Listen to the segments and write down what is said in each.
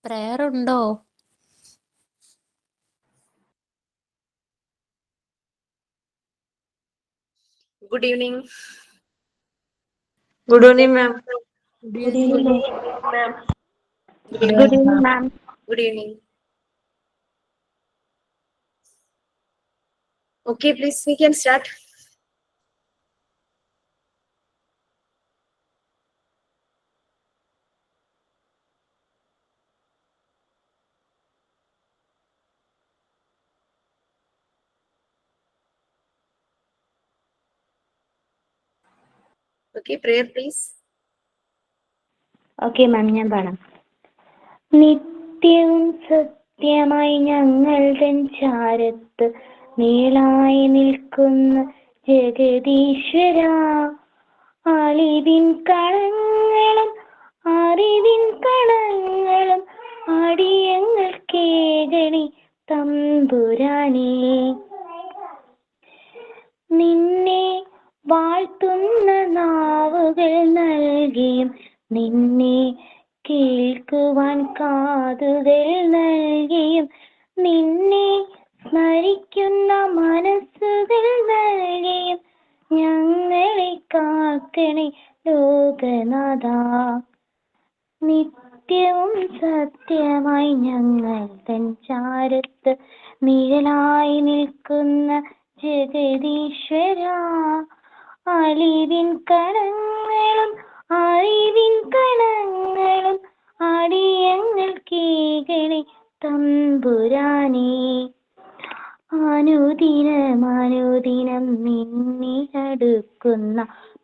Prayer ഉണ്ടോ? Good evening. Good evening, ma'am. Good evening, ma'am. Good evening, ma'am. Good evening. Okay, please, we can start. Okay, prayer, please. Okay, ma'am, ഞാൻ പാടാം. നിത്യവും സത്യമായി ഞങ്ങൾ തൻ ചാരത്ത് നീളായി നിൽക്കുന്ന ജഗദീശ്വര, അളിവിൻ കളങ്ങളും അറിവിൻ കണങ്ങളും അടിയങ്ങൾ കേകണി തമ്പുരാനേ. നിന്നെ വാഴ്ത്തുന്ന നാവുകൾ നൽകിയും നിന്നെ കേൾക്കുവാൻ കാതുകൾ നൽകിയും നിന്നെ സ്മരിക്കുന്ന മനസ്സുകൾ നൽകിയും ഞങ്ങളെ കാക്കണേ ലോകനാഥ. നിത്യവും സത്യമായി ഞങ്ങൾ തൻ ചാരത്ത് നിഴലായി നിൽക്കുന്ന ജഗദീശ്വര, അളിവിൻ കണങ്ങളും അറിവിൻ കണങ്ങളും അടിയങ്ങൾ കേകണേ തമ്പുരാനേ. അനുദിനം നിന്നിലടുക്കുന്ന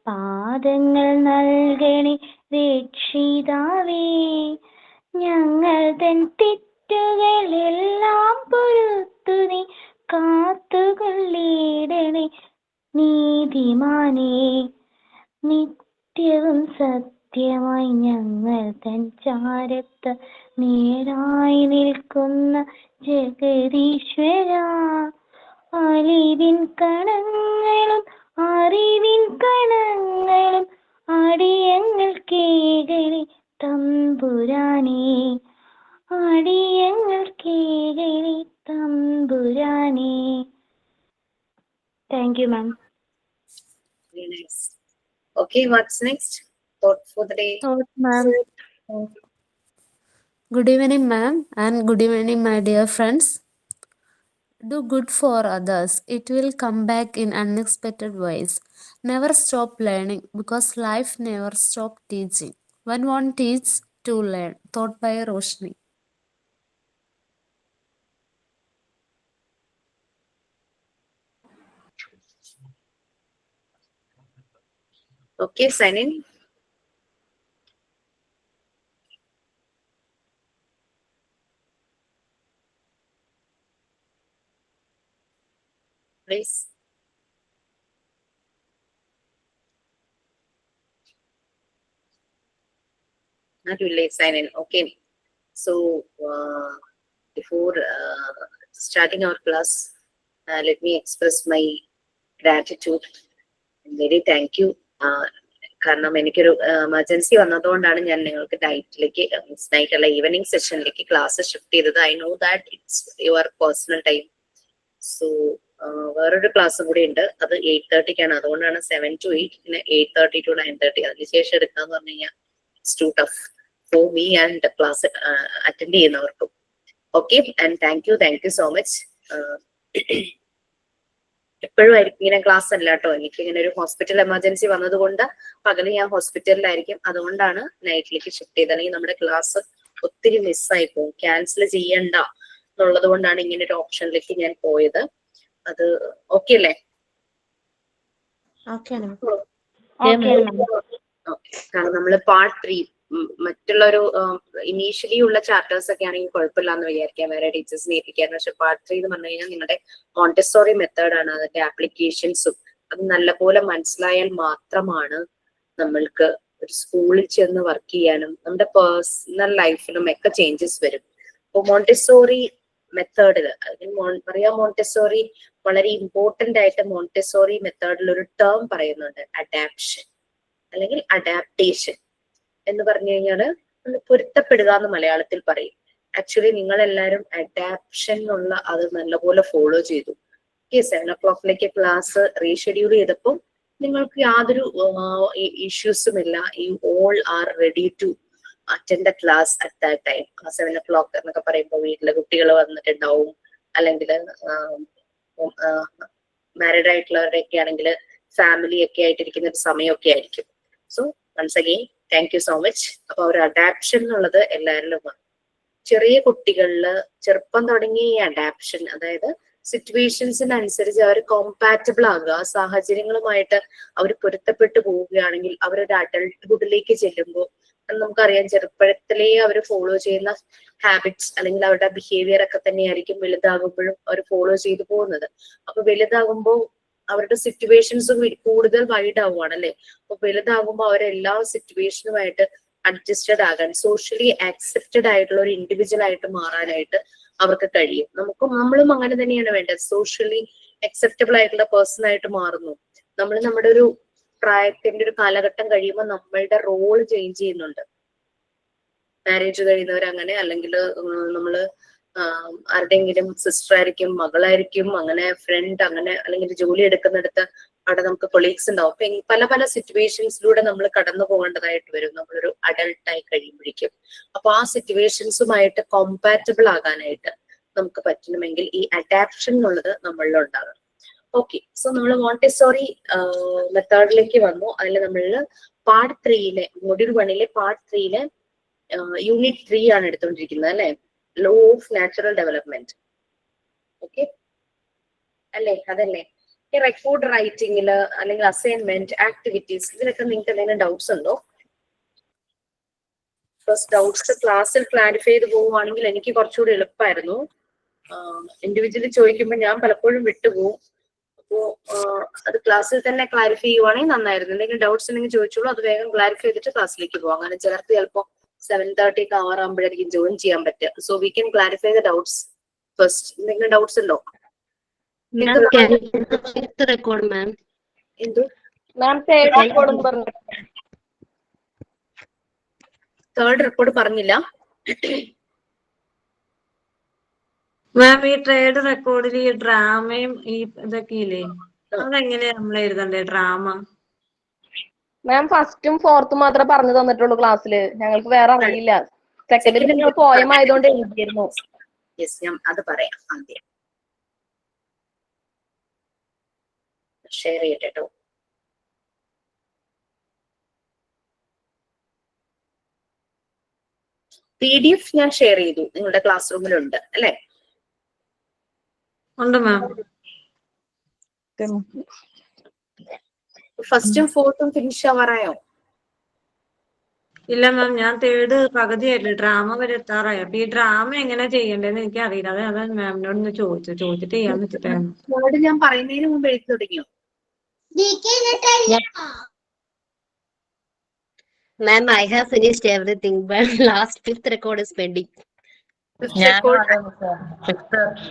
പാദങ്ങൾ നൽകണേ രക്ഷിതാവേ. ഞങ്ങൾ തൻ തെറ്റുകളെല്ലാം പൊറുത്തു നീ കാത്തുകൊള്ളിടണേ നീതിമാനേ. നിത്യവും സത്യമായി ഞങ്ങൾ തൻ ചാരത്ത് നേരായി നിൽക്കുന്ന ജഗദീശ്വര, അളിവിൻ കണങ്ങളും അറിവിൻ കണങ്ങളും അടിയങ്ങൾ കേകണേ തമ്പുരാനേ. അടിയങ്ങൾ കേകണേ തമ്പുരാനേ. Thank you, ma'am. Very nice. Okay, what's next? Thought for the day. Thought, ma'am. Good evening, ma'am, and good evening, my dear friends. Do good for others. It will come back in unexpected ways. Never stop learning because life never stops teaching. When one teaches, to learn. Thought by Roshni. Okay, sign in. Please. Not really sign in. Okay. So, before starting our class, let me express my gratitude and very thank you. കാരണം എനിക്കൊരു emergency വന്നതുകൊണ്ടാണ് ഞാൻ നിങ്ങൾക്ക് നൈറ്റിലേക്ക് night അല്ല evening സെഷനിലേക്ക് class shift ചെയ്തത്. I know that it's your personal time. So വേറൊരു ക്ലാസ്സും കൂടി ഉണ്ട്, അത് 8:30ക്കാണ്. അതുകൊണ്ടാണ് 7 to 8, പിന്നെ 8:30 to 9:30 അതിനുശേഷം എടുക്കാന്ന് പറഞ്ഞു കഴിഞ്ഞാൽ it's too tough for me and class attend ചെയ്യുന്നവർക്കും. Okay, and thank you so much. എപ്പോഴും ആയിരിക്കും ഇങ്ങനെ ക്ലാസ് അല്ല കേട്ടോ, എനിക്ക് ഇങ്ങനെ ഒരു ഹോസ്പിറ്റൽ എമർജൻസി വന്നതുകൊണ്ട് പകല് ഞാൻ ഹോസ്പിറ്റലിലായിരിക്കും. അതുകൊണ്ടാണ് നൈറ്റിലേക്ക് ഷിഫ്റ്റ് ചെയ്തത്. അല്ലെങ്കിൽ നമ്മുടെ ക്ലാസ് ഒത്തിരി മിസ്സായി പോകും. ക്യാൻസൽ ചെയ്യണ്ട എന്നുള്ളത് കൊണ്ടാണ് ഇങ്ങനെ ഒരു ഓപ്ഷനിലേക്ക് ഞാൻ പോയത്. അത് ഓക്കെ അല്ലേ? കാരണം നമ്മള് പാർട്ട് 3 മറ്റുള്ളൊരു ഇനീഷ്യലി ഉള്ള ചാപ്റ്റേഴ്സ് ഒക്കെ ആണെങ്കിൽ കുഴപ്പമില്ലാന്ന് വിചാരിക്കാം, വേറെ ടീച്ചേഴ്സിനെ ഏൽപ്പിക്കാൻ. പക്ഷെ പാർട്ട് 3 എന്ന് പറഞ്ഞു കഴിഞ്ഞാൽ നിങ്ങളുടെ മോണ്ടെസോറി മെത്തേഡാണ്, അതിന്റെ ആപ്ലിക്കേഷൻസും അത് നല്ലപോലെ മനസ്സിലായാൽ മാത്രമാണ് നമ്മൾക്ക് ഒരു സ്കൂളിൽ ചെന്ന് വർക്ക് ചെയ്യാനും നമ്മുടെ പേഴ്സണൽ ലൈഫിലും ഒക്കെ ചേഞ്ചസ് വരും. അപ്പൊ മോണ്ടെസോറി മെത്തേഡില് പറയാ, മോണ്ടെസോറി വളരെ ഇമ്പോർട്ടന്റ് ആയിട്ട് മോണ്ടെസോറി മെത്തേഡിൽ ഒരു ടേം പറയുന്നുണ്ട്, അഡാപ്ഷൻ അല്ലെങ്കിൽ അഡാപ്റ്റേഷൻ എന്ന് പറഞ്ഞു കഴിഞ്ഞാല് പൊരുത്തപ്പെടുക എന്ന് മലയാളത്തിൽ പറയും. ആക്ച്വലി നിങ്ങൾ എല്ലാവരും അഡാപ്ഷൻ എന്നുള്ള അത് നല്ലപോലെ ഫോളോ ചെയ്തു. 7 o'clock ക്ലാസ് റീഷെഡ്യൂൾ ചെയ്തപ്പോൾ നിങ്ങൾക്ക് യാതൊരു ഇഷ്യൂസും ഇല്ല. You all are ready to attend the class at that time. 7 o'clock എന്നൊക്കെ പറയുമ്പോൾ വീട്ടിലെ കുട്ടികൾ വന്നിട്ടുണ്ടാവും, അല്ലെങ്കിൽ മാരീഡ് ആയിട്ടുള്ളവരുടെ ഒക്കെ ആണെങ്കിൽ ഫാമിലി ഒക്കെ ആയിട്ടിരിക്കുന്ന ഒരു സമയമൊക്കെ ആയിരിക്കും. So once again thank you so much. അപ്പൊ ഒരു അഡാപ്ഷൻ എന്നുള്ളത് എല്ലാവരിലും വന്നു. ചെറിയ കുട്ടികളില് ചെറുപ്പം തുടങ്ങി ഈ അഡാപ്ഷൻ, അതായത് സിറ്റുവേഷൻസിനനുസരിച്ച് അവർ കോമ്പാറ്റബിൾ ആകുക, സാഹചര്യങ്ങളുമായിട്ട് അവർ പൊരുത്തപ്പെട്ടു പോവുകയാണെങ്കിൽ അവരൊരു അഡൾട്ട്ഹുഡിലേക്ക് ചെല്ലുമ്പോൾ നമുക്കറിയാം ചെറുപ്പത്തിലേ അവർ ഫോളോ ചെയ്യുന്ന ഹാബിറ്റ്സ് അല്ലെങ്കിൽ അവരുടെ ബിഹേവിയർ ഒക്കെ തന്നെയായിരിക്കും വലുതാകുമ്പോഴും അവർ ഫോളോ ചെയ്തു പോകുന്നത്. അപ്പൊ വലുതാകുമ്പോൾ അവരുടെ സിറ്റുവേഷൻസ് കൂടുതൽ വൈഡ് ആവുകയാണ് അല്ലെ. അപ്പൊ വലുതാകുമ്പോൾ അവരെല്ലാ സിറ്റുവേഷനുമായിട്ട് അഡ്ജസ്റ്റഡ് ആകാൻ, സോഷ്യലി ആക്സെപ്റ്റഡ് ആയിട്ടുള്ള ഒരു ഇൻഡിവിജ്വൽ ആയിട്ട് മാറാനായിട്ട് അവർക്ക് കഴിയും. നമ്മളും അങ്ങനെ തന്നെയാണ് വേണ്ടത്. സോഷ്യലി അക്സെപ്റ്റബിൾ ആയിട്ടുള്ള പേഴ്സൺ ആയിട്ട് മാറുന്നു. നമ്മൾ നമ്മുടെ ഒരു പ്രായത്തിന്റെ ഒരു കാലഘട്ടം കഴിയുമ്പോൾ നമ്മളുടെ റോള് ചേഞ്ച് ചെയ്യുന്നുണ്ട്. മാരേജ് കഴിയുന്നവർ അങ്ങനെ, അല്ലെങ്കിൽ നമ്മള് ആരുടെയെങ്കിലും സിസ്റ്റർ ആയിരിക്കും, മകളായിരിക്കും, അങ്ങനെ ഫ്രണ്ട്, അങ്ങനെ അല്ലെങ്കിൽ ജോലി എടുക്കുന്നിടത്ത് അവിടെ നമുക്ക് കൊളീഗ്സ് ഉണ്ടാവും. അപ്പൊ പല പല സിറ്റുവേഷൻസിലൂടെ നമ്മൾ കടന്നു പോകേണ്ടതായിട്ട് വരും നമ്മളൊരു അഡൾട്ടായി കഴിയുമ്പോഴേക്കും. അപ്പൊ ആ സിറ്റുവേഷൻസുമായിട്ട് കോമ്പാറ്റബിൾ ആകാനായിട്ട് നമുക്ക് പറ്റണമെങ്കിൽ ഈ അഡാപ്ഷൻ എന്നുള്ളത് നമ്മളിൽ ഉണ്ടാകണം. ഓക്കെ, സോ നമ്മൾ മോണ്ടിസോറി മെത്തേഡിലേക്ക് വന്നു. അതിൽ നമ്മളില് പാർട്ട് 3 മൊഡ്യൂൾ 1 പാർട്ട് 3 യൂണിറ്റ് 3 ആണ് എടുത്തുകൊണ്ടിരിക്കുന്നത് അല്ലെ, law of natural development. Okay അല്ലേ, അതല്ലേ? ഈ റെക്കോർഡ് റൈറ്റിംഗില് അല്ലെങ്കിൽ അസൈൻമെന്റ് ആക്ടിവിറ്റീസ് ഇതിലൊക്കെ നിങ്ങൾക്ക് എന്തെങ്കിലും ഡൗട്ട്സ് ഉണ്ടോ? ഫസ്റ്റ് ഡൗട്ട്സ് ക്ലാസ്സിൽ ക്ലാരിഫൈ ചെയ്ത് പോവുകയാണെങ്കിൽ എനിക്ക് കുറച്ചുകൂടി എളുപ്പമായിരുന്നു. ഇൻഡിവിജ്വലി ചോദിക്കുമ്പോൾ ഞാൻ പലപ്പോഴും വിട്ടുപോകും. അപ്പോ അത് ക്ലാസ്സിൽ തന്നെ ക്ലാരിഫൈ ചെയ്യുവാണെങ്കിൽ നന്നായിരുന്നു. എന്തെങ്കിലും ഡൗട്ട്സ് ഉണ്ടെങ്കിൽ ചോദിച്ചോളൂ, അത് വേഗം ക്ലാരിഫൈ ചെയ്തിട്ട് ക്ലാസ്സിലേക്ക് പോകാം. അങ്ങനെ ചിലർക്ക് ചിലപ്പോൾ 7:30 ആവാറാകുമ്പോഴായിരിക്കും ജോയിൻ ചെയ്യാൻ പറ്റുക. So we can clarify the doubts first. എന്തെങ്കിലും ഡൗട്ട്സ് ഉണ്ടോ? തേർഡ് റെക്കോർഡ് പറഞ്ഞില്ല മാം. ഈ ട്രേഡ് റെക്കോർഡിൽ ഈ ഡ്രാമയും ഈ ഇതൊക്കെ ഇല്ലേ, അതെങ്ങനെയാ നമ്മൾ എഴുതണ്ടേ ഡ്രാമ? മാം ഫസ്റ്റും ഫോർത്തും മാത്രമേ പറഞ്ഞു തന്നിട്ടുള്ളൂ ക്ലാസ്സില്, ഞങ്ങൾക്ക് വേറെ അറിയില്ല. സെക്കൻഡിൽ നിങ്ങൾ പോയം ആയതുകൊണ്ട് എഴുതിയിരുന്നു. ഞാൻ അത് പറയാം ആദ്യം. ഷെയർ ചെയ്യട്ടോ. PDF ഞാൻ ഷെയർ ചെയ്തു, നിങ്ങളുടെ ക്ലാസ് റൂമിലുണ്ട് അല്ലെ? ഉണ്ട് മാം. ഫസ്റ്റും ഫോർത്തും ഫിനിഷ് ആവാറായോ? ഇല്ല മാം, ഞാൻ തേർഡ് പകുതിയായില്ല, ഡ്രാമ വരെ എത്താറായി. അപ്പൊ ഈ ഡ്രാമ എങ്ങനെ ചെയ്യേണ്ടതെന്ന് എനിക്ക് അറിയില്ല. അതാണ് മാമിനോട് ചോദിച്ചിട്ട് ചെയ്യാന്ന് വെച്ചിട്ടായിരുന്നു. തേർഡ് ഞാൻ പറയുന്നതിന് മുമ്പ് എഴുതി തുടങ്ങിയോ? Ma'am, I have finished everything, but last 5th record is pending.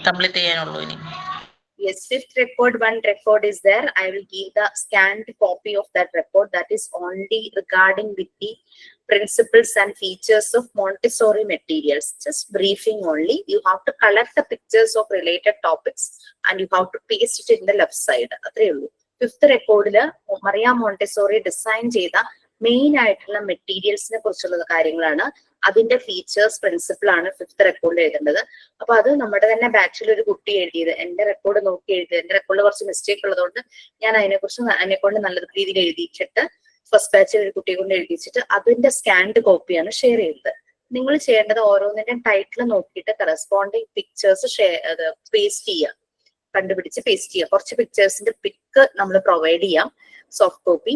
Complete ചെയ്യാനുള്ളൂ ഇനി. Yes, 5th record, 1 record is there. I will give the scanned copy of that record. That is only regarding with the principles and features of Montessori materials. Just briefing only. You have to collect the pictures of related topics and you have to paste it in the left side. അത്രേ ഉള്ളൂ. 5th recordല് Mariya മോണ്ടെസോറി design ചെയ്ത main ആയിട്ടുള്ള മെറ്റീരിയൽസിനെ കുറിച്ചുള്ള കാര്യങ്ങളാണ്. അതിന്റെ features, principle ആണ് 5th റെക്കോർഡിൽ എഴുതേണ്ടത്. അപ്പൊ അത് നമ്മുടെ തന്നെ ബാച്ചിൽ ഒരു കുട്ടി എഴുതിയത്, എന്റെ റെക്കോർഡ് നോക്കി എഴുതിയത്. എന്റെ റെക്കോർഡിൽ കുറച്ച് മിസ്റ്റേക്ക് ഉള്ളതുകൊണ്ട് ഞാൻ അതിനെക്കൊണ്ട് നല്ല രീതിയിൽ എഴുതിച്ചിട്ട് ഫസ്റ്റ് ബാച്ചിൽ ഒരു കുട്ടിയെ കൊണ്ട് എഴുതിച്ചിട്ട് അതിന്റെ സ്കാൻഡ് കോപ്പിയാണ് ഷെയർ ചെയ്യുന്നത്. നിങ്ങൾ ചെയ്യേണ്ടത് ഓരോന്നിന്റെ ടൈറ്റിൽ നോക്കിയിട്ട് കറസ്പോണ്ടിങ് പിക്ചേഴ്സ് പേസ്റ്റ് ചെയ്യുക, കണ്ടുപിടിച്ച് പേസ്റ്റ് ചെയ്യുക. കുറച്ച് പിക്ചേഴ്സിന്റെ പിക്ക് നമ്മൾ പ്രൊവൈഡ് ചെയ്യാം, സോഫ്റ്റ് കോപ്പി.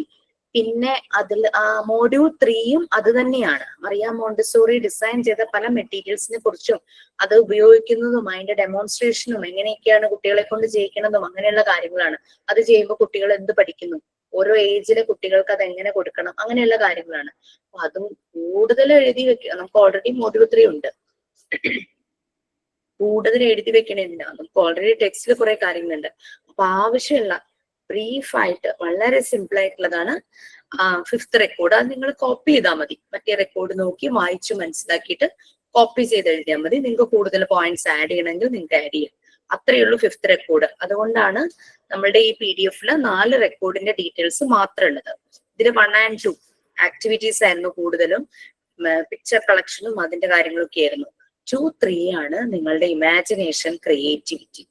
പിന്നെ അതിൽ മോഡ്യൂൾ 3യും അത് തന്നെയാണ്. മറിയ മോണ്ടെസോറി ഡിസൈൻ ചെയ്ത പല മെറ്റീരിയൽസിനെ കുറിച്ചും അത് ഉപയോഗിക്കുന്നതും അതിന്റെ ഡെമോൺസ്ട്രേഷനും എങ്ങനെയൊക്കെയാണ് കുട്ടികളെ കൊണ്ട് ചെയ്യിക്കുന്നതും അങ്ങനെയുള്ള കാര്യങ്ങളാണ്. അത് ചെയ്യുമ്പോൾ കുട്ടികൾ എന്ത് പഠിക്കുന്നു, ഓരോ ഏജിലെ കുട്ടികൾക്ക് അത് എങ്ങനെ കൊടുക്കണം, അങ്ങനെയുള്ള കാര്യങ്ങളാണ്. അപ്പൊ അതും കൂടുതൽ എഴുതി വെക്കുക. നമുക്ക് ഓൾറെഡി മോഡ്യൂൾ 3 ഉണ്ട്, കൂടുതൽ എഴുതി വെക്കണില്ല. നമുക്ക് ഓൾറെഡി ടെക്സ്റ്റിൽ കുറെ കാര്യങ്ങളുണ്ട്. അപ്പൊ ആവശ്യമുള്ള ബ്രീഫായിട്ട് വളരെ സിമ്പിൾ ആയിട്ടുള്ളതാണ് 5th റെക്കോർഡ്. അത് നിങ്ങൾ കോപ്പി ചെയ്താൽ മതി. മറ്റേ റെക്കോർഡ് നോക്കി വായിച്ചു മനസ്സിലാക്കിയിട്ട് കോപ്പി ചെയ്ത് എഴുതിയാൽ മതി. നിങ്ങൾക്ക് കൂടുതൽ പോയിന്റ്സ് ആഡ് ചെയ്യണമെങ്കിൽ നിങ്ങൾക്ക് ആഡ് ചെയ്യാം. അത്രയേ ഉള്ളൂ 5th റെക്കോർഡ്. അതുകൊണ്ടാണ് നമ്മുടെ ഈ PDF 4 റെക്കോർഡിന്റെ ഡീറ്റെയിൽസ് മാത്രം ഉള്ളത്. ഇതിന് 1 and 2 ആക്ടിവിറ്റീസ് ആയിരുന്നു കൂടുതലും, പിക്ചർ കളക്ഷനും അതിന്റെ കാര്യങ്ങളൊക്കെ ആയിരുന്നു. 2, 3 ആണ് നിങ്ങളുടെ ഇമാജിനേഷൻ, ക്രിയേറ്റിവിറ്റി.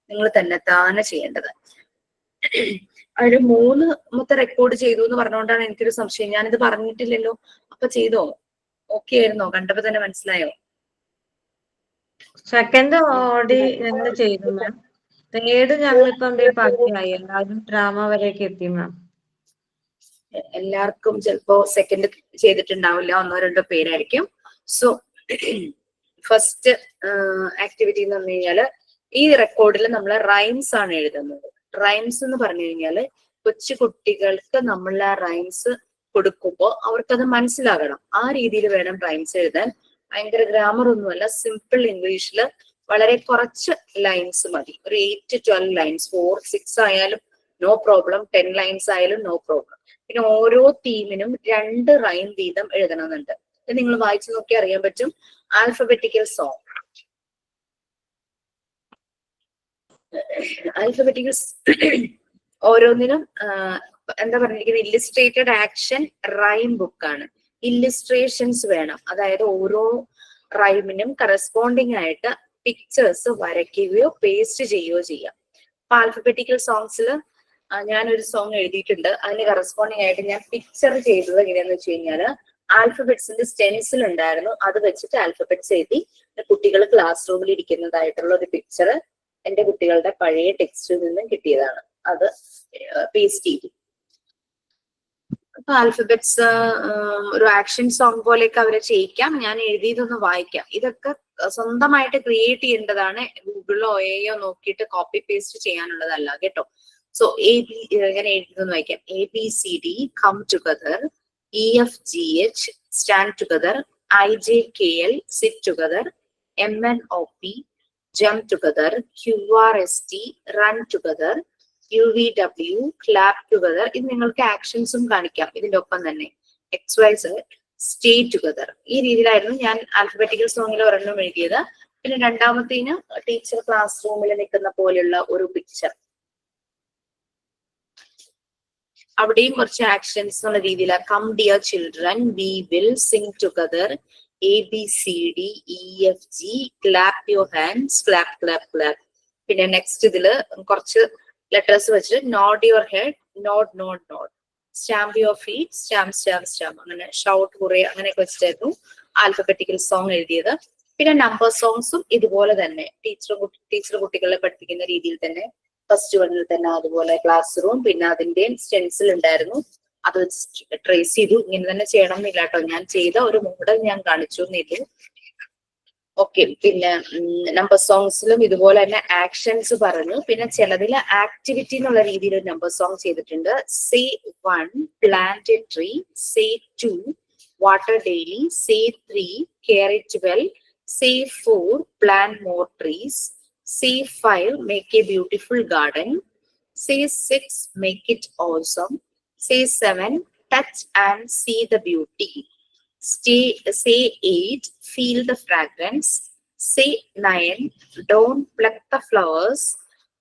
നിങ്ങൾ തന്നെ താനെ ചെയ്യേണ്ടത്. അതിൽ 3 റെക്കോർഡ് ചെയ്തു എന്ന് പറഞ്ഞുകൊണ്ടാണ് എനിക്കൊരു സംശയം. ഞാനിത് പറഞ്ഞിട്ടില്ലല്ലോ, അപ്പൊ ചെയ്തോ? ഓക്കെ ആയിരുന്നോ? കണ്ടപ്പോ തന്നെ മനസ്സിലായോ? സെക്കൻഡ് ഓടി ഞങ്ങൾ ചെയ്തു മാം. തേർഡ് ഞങ്ങളിപ്പം പകുതിയായി, എല്ലാവരും ഡ്രാമ വരെയൊക്കെ എത്തി മാം. എല്ലാവർക്കും ചിലപ്പോ സെക്കൻഡ് ചെയ്തിട്ടുണ്ടാവില്ല, 1-2 പേരായിരിക്കും. സോ ഫസ്റ്റ് ആക്ടിവിറ്റി എന്ന് പറഞ്ഞു കഴിഞ്ഞാല് ഈ റെക്കോർഡിൽ നമ്മൾ റൈംസ് ആണ് എഴുതുന്നത്. റൈംസ് എന്ന് പറഞ്ഞു കഴിഞ്ഞാല് കൊച്ചു കുട്ടികൾക്ക് നമ്മൾ ആ റൈംസ് കൊടുക്കുമ്പോൾ അവർക്കത് മനസ്സിലാകണം. ആ രീതിയിൽ വേണം റൈംസ് എഴുതാൻ. ഭയങ്കര ഗ്രാമർ ഒന്നുമല്ല, സിമ്പിൾ ഇംഗ്ലീഷിൽ വളരെ കുറച്ച് ലൈൻസ് മതി. ഒരു 8 to 12 ലൈൻസ്, 4, 6 ആയാലും നോ പ്രോബ്ലം, 10 ലൈൻസ് ആയാലും നോ പ്രോബ്ലം. പിന്നെ ഓരോ തീമിനും 2 റൈം വീതം എഴുതണമെന്നുണ്ട്. ഇത് നിങ്ങൾ വായിച്ചു നോക്കി അറിയാൻ പറ്റും. ആൽഫബറ്റിക്കൽ സോങ്, ആൽഫബറ്റിക്കൽ ഓരോന്നിനും എന്താ പറഞ്ഞിരിക്കുന്നത്, ഇല്ലിസ്ട്രേറ്റഡ് ആക്ഷൻ റൈം ബുക്കാണ്. ഇല്ലിസ്ട്രേഷൻസ് വേണം, അതായത് ഓരോ റൈമിനും കറസ്പോണ്ടിങ് ആയിട്ട് പിക്ചേഴ്സ് വരയ്ക്കുകയോ പേസ്റ്റ് ചെയ്യുകയോ ചെയ്യാം. അപ്പൊ ആൽഫബറ്റിക്കൽ സോങ്സിൽ ഞാനൊരു സോങ് എഴുതിയിട്ടുണ്ട്. അതിന് കറസ്പോണ്ടിങ് ആയിട്ട് ഞാൻ പിക്ചർ ചെയ്തത് എങ്ങനെയാന്ന് വെച്ച് കഴിഞ്ഞാല് ആൽഫബറ്റ്സിന്റെ സ്റ്റെൻസിൽ ഉണ്ടായിരുന്നു, അത് വെച്ചിട്ട് ആൽഫബറ്റ്സ് എഴുതി കുട്ടികൾ ക്ലാസ് റൂമിൽ ഇരിക്കുന്നതായിട്ടുള്ള ഒരു പിക്ചർ എന്റെ കുട്ടികളുടെ പഴയ ടെക്സ്റ്റിൽ നിന്നും കിട്ടിയതാണ്. അത് പേസ്റ്റ് ചെയ്തു. അപ്പൊ ആൽഫബറ്റ്സ് ഒരു ആക്ഷൻ സോങ് പോലെയൊക്കെ അവരെ ചെയ്യിക്കാം. ഞാൻ എഴുതിയതൊന്ന് വായിക്കാം. ഇതൊക്കെ സ്വന്തമായിട്ട് ക്രിയേറ്റ് ചെയ്യേണ്ടതാണ്, ഗൂഗിളിലോ എയോ നോക്കിയിട്ട് കോപ്പി പേസ്റ്റ് ചെയ്യാനുള്ളതല്ല കേട്ടോ. സോ ഞാൻ എഴുതിയതൊന്ന് വായിക്കാം. ABCD come together, EFGH stand together, IJKL sit together, MNOP jump together, QRST run together, UVW clap together. ഇത് നിങ്ങൾക്ക് ആക്ഷൻസും കാണിക്കാം ഇതിന്റെ ഒപ്പം തന്നെ. XYZ stay together. ഈ രീതിയിലായിരുന്നു ഞാൻ ആൽഫബറ്റിക്കൽ സോങ്ങിൽ ഒരെണ്ണം എഴുതിയത്. പിന്നെ രണ്ടാമത്തേന് ടീച്ചർ ക്ലാസ് റൂമിൽ നിൽക്കുന്ന പോലെയുള്ള ഒരു പിക്ചർ, അവിടെയും കുറച്ച് ആക്ഷൻസ് എന്നുള്ള രീതിയിലാണ്. Come dear children, we will sing together, ABCD EFG clap your hands, clap clap clap. പിന്നെ നെക്സ്റ്റ് ഇതില് കുറച്ച് ലെറ്റേഴ്സ് വെച്ചിട്ട് nod your head, nod nod nod, stamp your feet, stamp stamp stamp, അങ്ങനെ shout കുറെ അങ്ങനെയൊക്കെ വെച്ചിട്ടായിരുന്നു ആൽഫബറ്റിക്കൽ സോങ് എഴുതിയത്. പിന്നെ നമ്പർ സോങ്സും ഇതുപോലെ തന്നെ ടീച്ചർ കുട്ടികളെ പഠിപ്പിക്കുന്ന രീതിയിൽ തന്നെ ഫസ്റ്റ് വണ്ണിൽ തന്നെ അതുപോലെ ക്ലാസ് റൂം, പിന്നെ അതിന്റെ സ്റ്റെൻസിൽ ഉണ്ടായിരുന്നു, അത് ട്രേസ് ചെയ്തു. ഇങ്ങനെ തന്നെ ചെയ്യണം എന്നില്ല കേട്ടോ, ഞാൻ ചെയ്ത ഒരു മോഡൽ ഞാൻ കാണിച്ചു എന്നില്ല. ഓക്കെ, പിന്നെ നമ്പർ സോങ്സിലും ഇതുപോലെ തന്നെ ആക്ഷൻസ് പറഞ്ഞു. പിന്നെ ചിലതിൽ ആക്ടിവിറ്റി എന്നുള്ള രീതിയിൽ ഒരു നമ്പർ സോങ് ചെയ്തിട്ടുണ്ട്. Say 1 plant a tree, say 2 water daily, say 3 care it well, say 4 plant more trees, say 5 make a beautiful garden, say 6 make it awesome, say 7 touch and see the beauty, say 8 feel the fragrance, say 9 don't pluck the flowers,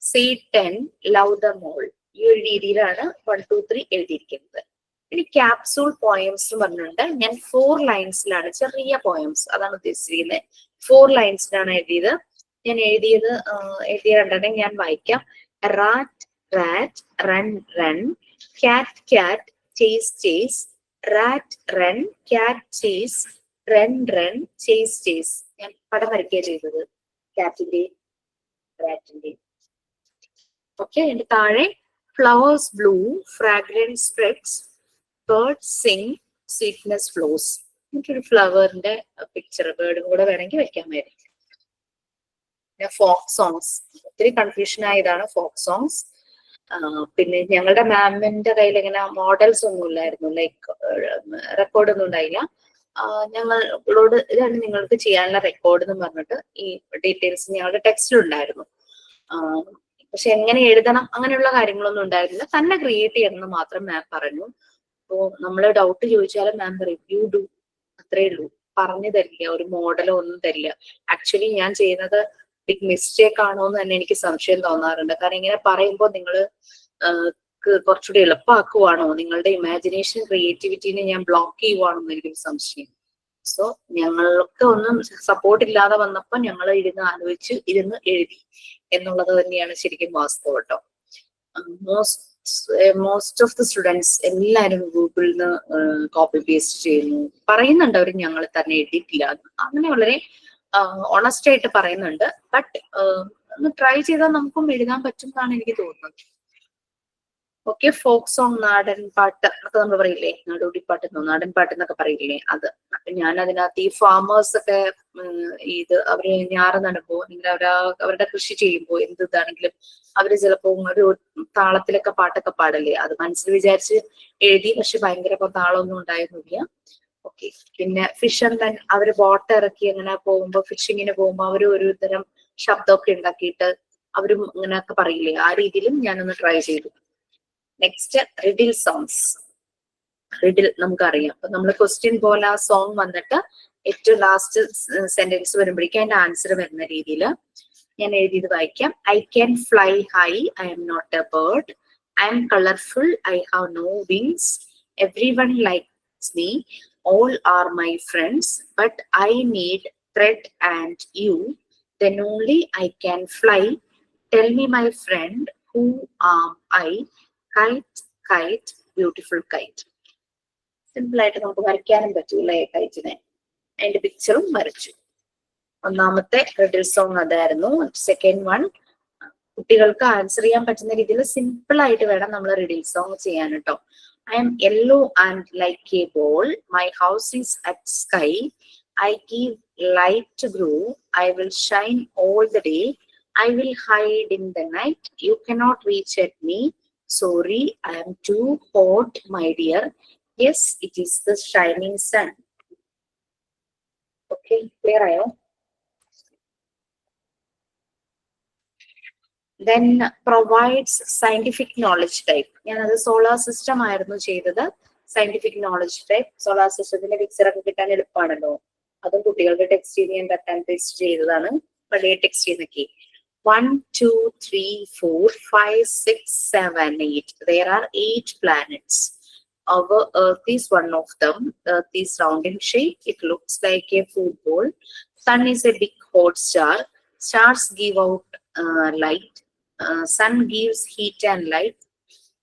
say 10 love them all. ഈ ഒരു രീതിയിലാണ് 1, 2, 3 എഴുതിയിരിക്കുന്നത്. ഇനി capsule poems എന്ന് പറഞ്ഞിട്ടുണ്ട്. ഞാൻ 4 ലൈൻസിലാണ്, ചെറിയ poems അതാണ് ഉദ്ദേശിച്ചിരിക്കുന്നത്. 4 ലൈൻസിലാണ് എഴുതിയത്. ഞാൻ എഴുതിയ രണ്ടെണ്ണം ഞാൻ വായിക്കാം. Rat rat run run, cat cat chase chase, rat run cat chase, run run chase chase. ഞാൻ പടം വരയ്ക്കുക ചെയ്തത് ക്യാറ്റിന്റെ റാറ്റിന്റെ. ഓക്കെ, അതിന്റെ താഴെ flowers blue, fragrance spreads, birds sing, sweetness flows. എനിക്കൊരു ഫ്ലവറിന്റെ പിക്ചർ ബേർഡും കൂടെ വേണമെങ്കിൽ വെക്കാമായിരിക്കും. ഫോക്ക് സോങ്സ്, ഒത്തിരി കൺഫ്യൂഷൻ ആയതാണ് ഫോക്ക് സോങ്സ്. പിന്നെ ഞങ്ങളുടെ മാമിന്റെ കയ്യിൽ ഇങ്ങനെ മോഡൽസ് ഒന്നും ഇല്ലായിരുന്നു, ലൈക്ക് റെക്കോർഡ് ഒന്നും ഉണ്ടായില്ല. ഞങ്ങളോട് ഇതാണ് നിങ്ങൾക്ക് ചെയ്യാനുള്ള റെക്കോർഡ് എന്ന് പറഞ്ഞിട്ട് ഈ ഡീറ്റെയിൽസ് ഞങ്ങളുടെ ടെക്സ്റ്റിൽ ഉണ്ടായിരുന്നു. പക്ഷെ എങ്ങനെ എഴുതണം അങ്ങനെയുള്ള കാര്യങ്ങളൊന്നും ഉണ്ടായിരുന്നില്ല, തന്നെ ക്രിയേറ്റ് ചെയ്യണമെന്ന് മാത്രം മാം പറഞ്ഞു. അപ്പോ നമ്മള് ഡൗട്ട് ചോദിച്ചാലും മാം പറയും യു ഡു, അത്രേ ഉള്ളൂ. പറഞ്ഞു തരില്ല, ഒരു മോഡലോ ഒന്നും തരില്ല. ആക്ച്വലി ഞാൻ ചെയ്യുന്നത് ബിഗ് മിസ്റ്റേക്ക് ആണോ എന്ന് തന്നെ എനിക്ക് സംശയം തോന്നാറുണ്ട്. കാരണം ഇങ്ങനെ പറയുമ്പോൾ നിങ്ങൾ കുറച്ചുകൂടി എളുപ്പമാക്കുവാണോ, നിങ്ങളുടെ ഇമാജിനേഷൻ ക്രിയേറ്റിവിറ്റിനെ ഞാൻ ബ്ലോക്ക് ചെയ്യുവാണോ എന്ന് എനിക്കൊരു സംശയം. സോ ഞങ്ങൾക്ക് ഒന്നും സപ്പോർട്ട് ഇല്ലാതെ വന്നപ്പോ ഞങ്ങൾ ഇരുന്ന് ആലോചിച്ച് ഇരുന്ന് എഴുതി എന്നുള്ളത് തന്നെയാണ് ശരിക്കും വാസ്തവം കേട്ടോ. മോസ്റ്റ് ഓഫ് ദി സ്റ്റുഡൻസ് എല്ലാവരും ഗൂഗിളിൽ നിന്ന് കോപ്പി പേസ്റ്റ് ചെയ്യുന്നു, പറയുന്നുണ്ട് അവർ ഞങ്ങൾ തന്നെ എഴുതിയിട്ടില്ല. അങ്ങനെ വളരെ ഓണസ്റ്റ് ആയിട്ട് പറയുന്നുണ്ട്. ബട്ട് ഒന്ന് ട്രൈ ചെയ്താൽ നമുക്കും എഴുതാൻ പറ്റും എന്നാണ് എനിക്ക് തോന്നുന്നത്. ഓക്കെ, ഫോക്ക് സോങ്, നാടൻ പാട്ട് ഒക്കെ നമ്മൾ പറയില്ലേ, നാടോടിപ്പാട്ട് നാടൻ പാട്ട് എന്നൊക്കെ പറയില്ലേ, അത്. അപ്പൊ ഞാൻ അതിനകത്ത് ഈ ഫാമേഴ്സ് ഒക്കെ ഇത് അവര് ഞാറ് നടുമ്പോ അല്ലെങ്കിൽ അവരുടെ കൃഷി ചെയ്യുമ്പോൾ എന്ത് ഇതാണെങ്കിലും അവര് ചിലപ്പോ ഒരു താളത്തിലൊക്കെ പാട്ടൊക്കെ പാടല്ലേ, അത് മനസ്സിൽ വിചാരിച്ച് എഴുതി. പക്ഷെ ഭയങ്കര താളമൊന്നും ഉണ്ടായിരുന്നില്ല. ഓക്കെ, പിന്നെ ഫിഷർമാൻ അവര് ബോട്ട് ഇറക്കി അങ്ങനെ പോകുമ്പോ, ഫിഷിങ്ങിന് പോകുമ്പോ അവര് ഒരു തരം ശബ്ദമൊക്കെ ഉണ്ടാക്കിയിട്ട് അവരും ഇങ്ങനെയൊക്കെ പറയില്ലേ, ആ രീതിയിലും ഞാനൊന്ന് ട്രൈ ചെയ്തു. Next riddle songs. റിഡിൽ നമുക്കറിയാം. അപ്പൊ നമ്മൾ ക്വസ്റ്റ്യൻ പോലെ ആ സോങ് വന്നിട്ട് ഏറ്റവും ലാസ്റ്റ് സെന്റൻസ് വരുമ്പോഴേക്കും അതിന്റെ ആൻസർ വരുന്ന രീതിയിൽ ഞാൻ എഴുതിയത് വായിക്കാം. I can fly high, I am not a bird, I am colourful, I have no wings, everyone likes me, all are my friends, but I need thread and you, then only I can fly. Tell me, my friend, who am I? Kite, kite, beautiful kite. Simple ആയിട്ട് നമുക്ക് വരയ്ക്കാനും പറ്റൂല്ലേ കൈറ്റിനെ. അതിന്റെ പിക്ചറും വരച്ചു. ഒന്നാമത്തെ riddle song അതായിരുന്നു. Second one കുട്ടികൾക്ക് answer ചെയ്യാൻ പറ്റുന്ന രീതിയിൽ സിമ്പിൾ ആയിട്ട് വേണം നമ്മൾ റിഡിൽ സോങ് ചെയ്യാൻ കേട്ടോ. I am yellow and like a ball. My house is at sky. I give light to grow. I will shine all the day. I will hide in the night. You cannot reach at me. Sorry, I am too hot, my dear. Yes, it is the shining sun. Okay, clear ayo? Then provides scientific knowledge type. ഞാനത് solar system ആയിരുന്നു ചെയ്തത്. Scientific knowledge type. Solar സിസ്റ്റത്തിന്റെ picture ഒക്കെ കിട്ടാൻ എളുപ്പമാണല്ലോ. അതും കുട്ടികളുടെ text ഞാൻ cut and paste ചെയ്തതാണ്. പഴയ ടെക്സ്റ്റ് ചെയ്തൊക്കെ 1, 2, 3, 4, 5, 6, 7, 8. There are 8 planets. Our Earth is one of them. Earth is round in shape. It looks like a football. Sun is a big hot star. Stars give out light. Sun gives heat and light.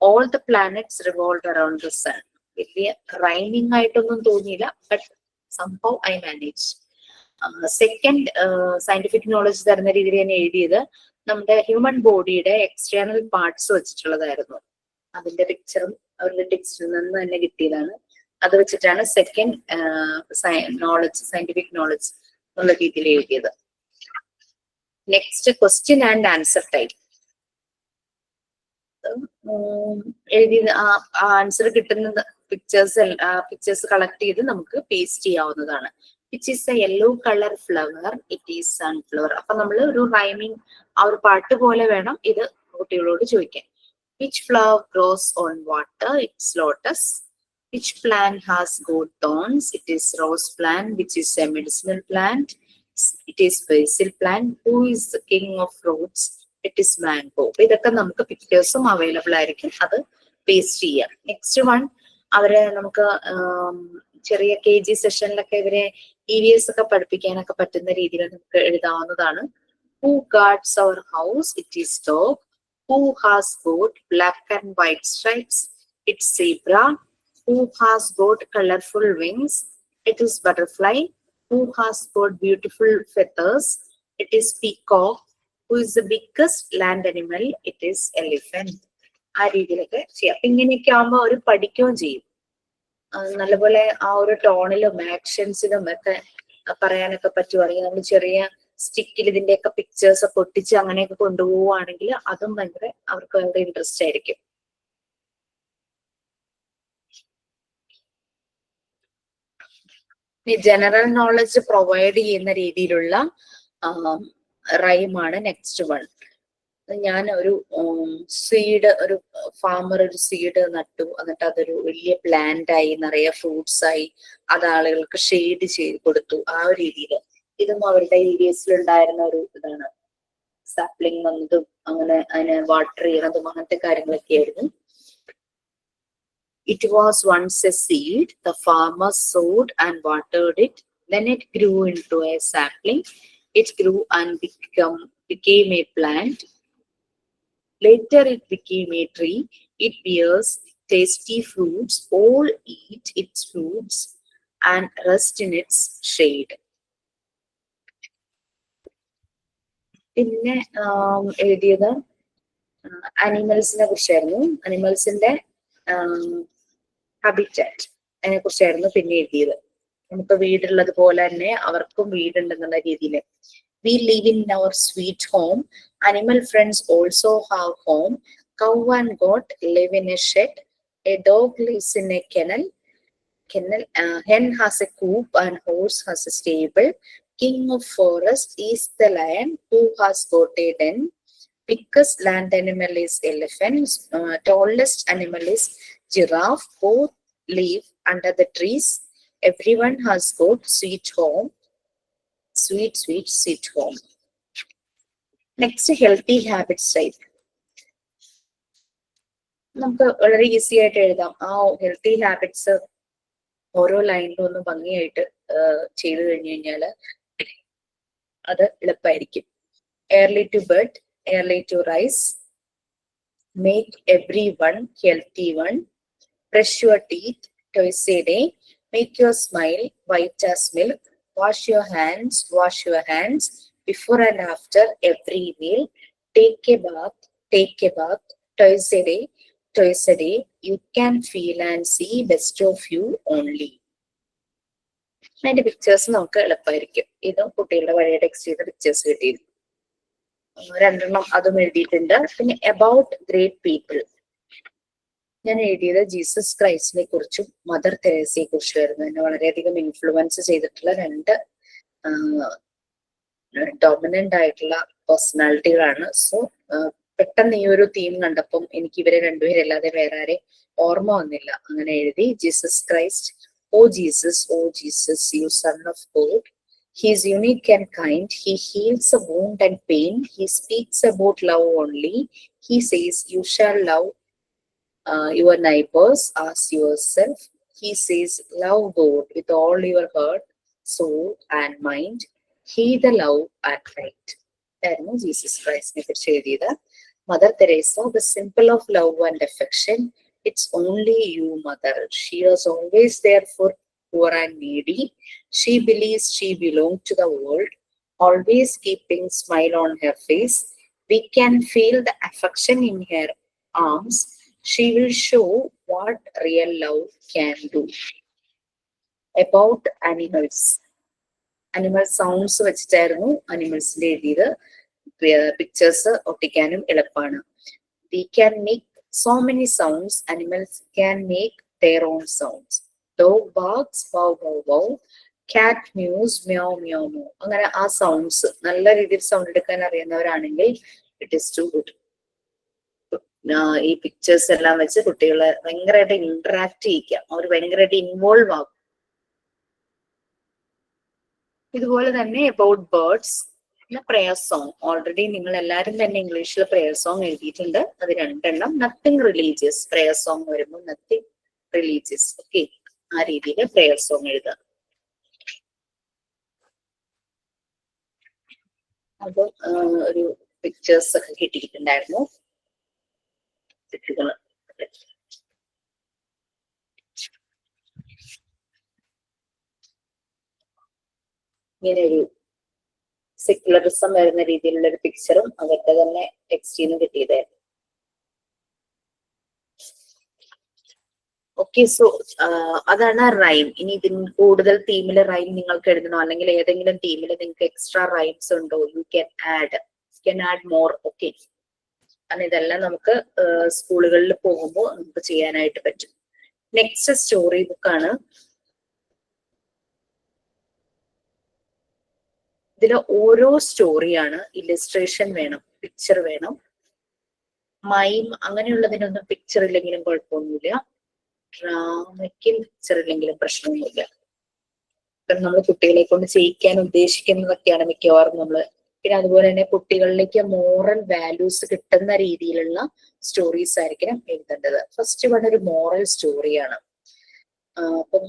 All the planets revolve around the sun. വലിയ rhyming ആയിട്ടൊന്നും തോന്നിയില്ല, but സംഭവം I manage. Second scientific knowledge തരുന്ന രീതിയിൽ ഞാൻ എഴുതിയത് നമ്മുടെ human ബോഡിയുടെ എക്സ്റ്റേണൽ പാർട്സ് വെച്ചിട്ടുള്ളതായിരുന്നു. അതിന്റെ പിക്ചറും അവരുടെ ടെക്സ്റ്റിൽ നിന്ന് തന്നെ കിട്ടിയതാണ്. അത് വെച്ചിട്ടാണ് സെക്കൻഡ് നോളജ്, സയന്റിഫിക് നോളജ് എന്നുള്ള രീതിയിൽ എഴുതിയത്. Next question and answer type. എഴുതി ആൻസർ കിട്ടുന്ന പിക്ചേഴ്സ് കളക്ട് ചെയ്ത് നമുക്ക് പേസ്റ്റ് ചെയ്യാവുന്നതാണ്. Which is A yellow colour flower, it is sunflower. അപ്പൊ നമ്മൾ ഒരു റൈമിങ് ആ ഒരു പാട്ട് പോലെ വേണം ഇത് കുട്ടികളോട് ചോദിക്കാൻ. Which flower gross on water, it's lotus. Which plant has God thorns, it is rose plant. Which is A medicinal plant, it is Basil plant. Who is the king of fruits, it is mango. ഇതൊക്കെ നമുക്ക് പിക്ചേഴ്സും available ആയിരിക്കും, അത് paste ചെയ്യാം. Next one അവരെ നമുക്ക് ചെറിയ KG സെഷനിലൊക്കെ ഇവരെ EVS ഒക്കെ പഠിപ്പിക്കാനൊക്കെ പറ്റുന്ന രീതിയിൽ നമുക്ക് എഴുതാവുന്നതാണ്. Who guards our house, it is dog. Who has got black and white stripes, it's zebra. Who has got colourful wings, it is butterfly. Who has got beautiful feathers, it is peacock. Who is the biggest land animal, it is elephant. ആ രീതിയിലൊക്കെ ചെയ്യാം. അപ്പൊ ഇങ്ങനെയൊക്കെ ആകുമ്പോൾ അവർ പഠിക്കുകയും ചെയ്യും. നല്ലപോലെ ആ ഒരു ടോണിലും ആക്ഷൻസിലും ഒക്കെ പറയാനൊക്കെ പറ്റുവാണെങ്കിൽ നമ്മൾ ചെറിയ സ്റ്റിക്കിൽ ഇതിന്റെയൊക്കെ പിക്ചേഴ്സ് ഒക്കെ ഒട്ടിച്ച് അങ്ങനെയൊക്കെ കൊണ്ടുപോവുകയാണെങ്കിൽ അതും ഭയങ്കര അവർക്ക് ഭയങ്കര ഇൻട്രസ്റ്റ് ആയിരിക്കും. ഈ ജനറൽ നോളജ് പ്രൊവൈഡ് ചെയ്യുന്ന രീതിയിലുള്ള റൈമാണ് നെക്സ്റ്റ് വൺ. ഞാൻ ഒരു സീഡ്, ഒരു ഫാമർ ഒരു സീഡ് നട്ടു, എന്നിട്ട് അതൊരു വലിയ പ്ലാന്റ് ആയി, നിറയെ ഫ്രൂട്ട്സ് ആയി, അത് ആളുകൾക്ക് ഷെയ്ഡ് ചെയ്ത് കൊടുത്തു. ആ ഒരു രീതിയിൽ ഇതും അവരുടെ ഏരിയസിൽ ഉണ്ടായിരുന്ന ഒരു ഇതാണ്. സാപ്ലിംഗ് വന്നതും അങ്ങനെ അതിനെ വാട്ടർ ചെയ്യണതും അങ്ങനത്തെ കാര്യങ്ങളൊക്കെ ആയിരുന്നു. It was once a seed. The farmer sowed and watered it. Then it grew into a sapling. It grew and became a plant. Later it became a tree. It bears tasty fruits. All eat its fruits and rest in its shade. പിന്നെ എഴുതിയത് അനിമൽസിനെ കുറിച്ചായിരുന്നു. അനിമൽസിന്റെ habitat അതിനെ കുറിച്ചായിരുന്നു പിന്നെ എഴുതിയത്. നമുക്ക് വീടുള്ളത് പോലെ തന്നെ അവർക്കും വീടുണ്ടെന്നുള്ള രീതിയിൽ. We live in our sweet home. Animal friends also have home. Cow and goat live in a shed. A dog lives in a kennel. Hen has a coop and horse has a stable. King of forest is the lion who has got a den. Biggest land animal is elephant. Tallest animal is giraffe. Both live under the trees. Everyone has got sweet home. Sweet, sweet, sweet home. Next, healthy habits type. നമുക്ക് വളരെ easy ആയിട്ട് എഴുതാം. ആ healthy habits ഓരോ ലൈനിലും ഒന്ന് ഭംഗിയായിട്ട് ചെയ്തു കഴിഞ്ഞു കഴിഞ്ഞാൽ അത് എളുപ്പമായിരിക്കും. Early to bed, early to rise. Make everyone healthy one. Brush your teeth twice a day. Make your smile white as milk. Wash your hands before and after every meal. Take a bath twice a day. You can feel and see best of you only. അതിന്റെ pictures നമുക്ക് എളുപ്പമായിരിക്കും. ഇതും കുട്ടികളുടെ പഴയ text ചെയ്ത pictures കിട്ടിയിരുന്നു. രണ്ടെണ്ണം അതും എഴുതിയിട്ടുണ്ട്. പിന്നെ അബൌട്ട് ഗ്രേറ്റ് പീപ്പിൾ ഞാൻ എഴുതിയത് ജീസസ് ക്രൈസ്റ്റിനെ കുറിച്ചും മദർ തെരേസയെ കുറിച്ചുമായിരുന്നു. എന്നെ വളരെയധികം ഇൻഫ്ലുവൻസ് ചെയ്തിട്ടുള്ള രണ്ട് ഡോമിനന്റ് ആയിട്ടുള്ള പേഴ്സണാലിറ്റികളാണ്. സോ പെട്ടെന്ന് ഈ ഒരു തീം കണ്ടപ്പം എനിക്ക് ഇവരെ രണ്ടുപേരല്ലാതെ വേറെ ആരെ ഓർമ്മ വന്നില്ല. അങ്ങനെ എഴുതി. Jesus Christ. Oh Jesus, you son of God. He is unique and kind. He heals a wound and pain. He speaks about love only. He says, you shall love your neighbors as yourself. He says, love God with all your heart, soul and mind. He the love and light. That's Jesus Christ. Mother Teresa, the symbol of love and affection. It's only you, Mother. She was always there for poor and needy. She believes she belonged to the world, always keeping smile on her face. We can feel the affection in her arms. She will show what real love can do. About animals. Animal sounds വെച്ചിട്ടായിരുന്നു അനിമൽസിന്റെ എഴുതിയത്. Pictures ഒട്ടിക്കാനും എളുപ്പമാണ്. We can make so many sounds. Animals can make their own sounds. Dog barks, bow, bow, bow. Cat mews, meow, meow, meow. അങ്ങനെ ആ sounds നല്ല രീതിയിൽ sound എടുക്കാൻ അറിയുന്നവരാണെങ്കിൽ it is to good. ഈ pictures എല്ലാം വെച്ച് കുട്ടികളെ ഭയങ്കരമായിട്ട് ഇന്ററാക്ട് ചെയ്യിക്കാം. അവർ ഭയങ്കരമായിട്ട് ഇൻവോൾവ് ആകും. ഇതുപോലെ തന്നെ അബൌട്ട് ബേർഡ്സ്, പിന്നെ പ്രെയർ സോങ്. ഓൾറെഡി നിങ്ങൾ എല്ലാവരും തന്നെ ഇംഗ്ലീഷിൽ പ്രെയർ സോങ് എഴുതിയിട്ടുണ്ട്. അത് രണ്ടെണ്ണം. Nothing religious. പ്രെയർ സോങ് വരുമ്പോൾ നത്തിങ് റിലീജിയസ്. ഓക്കെ, ആ രീതിയിൽ പ്രെയർ സോങ് എഴുതുക. അത് ഒരു പിക്ചേഴ്സ് ഒക്കെ കിട്ടിയിട്ടുണ്ടായിരുന്നു. ഇങ്ങനെ ഒരു സെക്യുലറിസം വരുന്ന രീതിയിലുള്ള ഒരു പിക്ചറും അവരുടെ തന്നെ ടെക്സ്റ്റിൽ നിന്ന് കിട്ടിയതായിരുന്നു. ഓക്കെ, സോ അതാണ് റൈം. ഇനി ഇതിന് കൂടുതൽ തീമിൽ റൈം നിങ്ങൾക്ക് എഴുതണോ, അല്ലെങ്കിൽ ഏതെങ്കിലും തീമിൽ നിങ്ങൾക്ക് എക്സ്ട്രാ റൈംസ് ഉണ്ടോ, you can add more. Okay, കാരണം ഇതെല്ലാം നമുക്ക് സ്കൂളുകളിൽ പോകുമ്പോൾ നമുക്ക് ചെയ്യാനായിട്ട് പറ്റും. നെക്സ്റ്റ് സ്റ്റോറി ബുക്കാണ്. ഇതിൽ ഓരോ സ്റ്റോറിയാണ്. ഇല്ലസ്ട്രേഷൻ വേണം, പിക്ചർ വേണം. മൈം അങ്ങനെയുള്ളതിനൊന്നും പിക്ചർ ഇല്ലെങ്കിലും കുഴപ്പമൊന്നുമില്ല. ഡ്രാമയ്ക്കും പിക്ചർ ഇല്ലെങ്കിലും പ്രശ്നമൊന്നുമില്ല. ഇപ്പം നമ്മൾ കുട്ടികളെ കൊണ്ട് ചെയ്യിക്കാൻ ഉദ്ദേശിക്കുന്നതൊക്കെയാണ് മിക്കവാറും നമ്മള്. പിന്നെ അതുപോലെ തന്നെ കുട്ടികളിലേക്ക് മോറൽ വാല്യൂസ് കിട്ടുന്ന രീതിയിലുള്ള സ്റ്റോറീസ് ആയിരിക്കണം എഴുതേണ്ടത്. ഫസ്റ്റ് വൺ ഒരു മോറൽ സ്റ്റോറിയാണ്. അപ്പം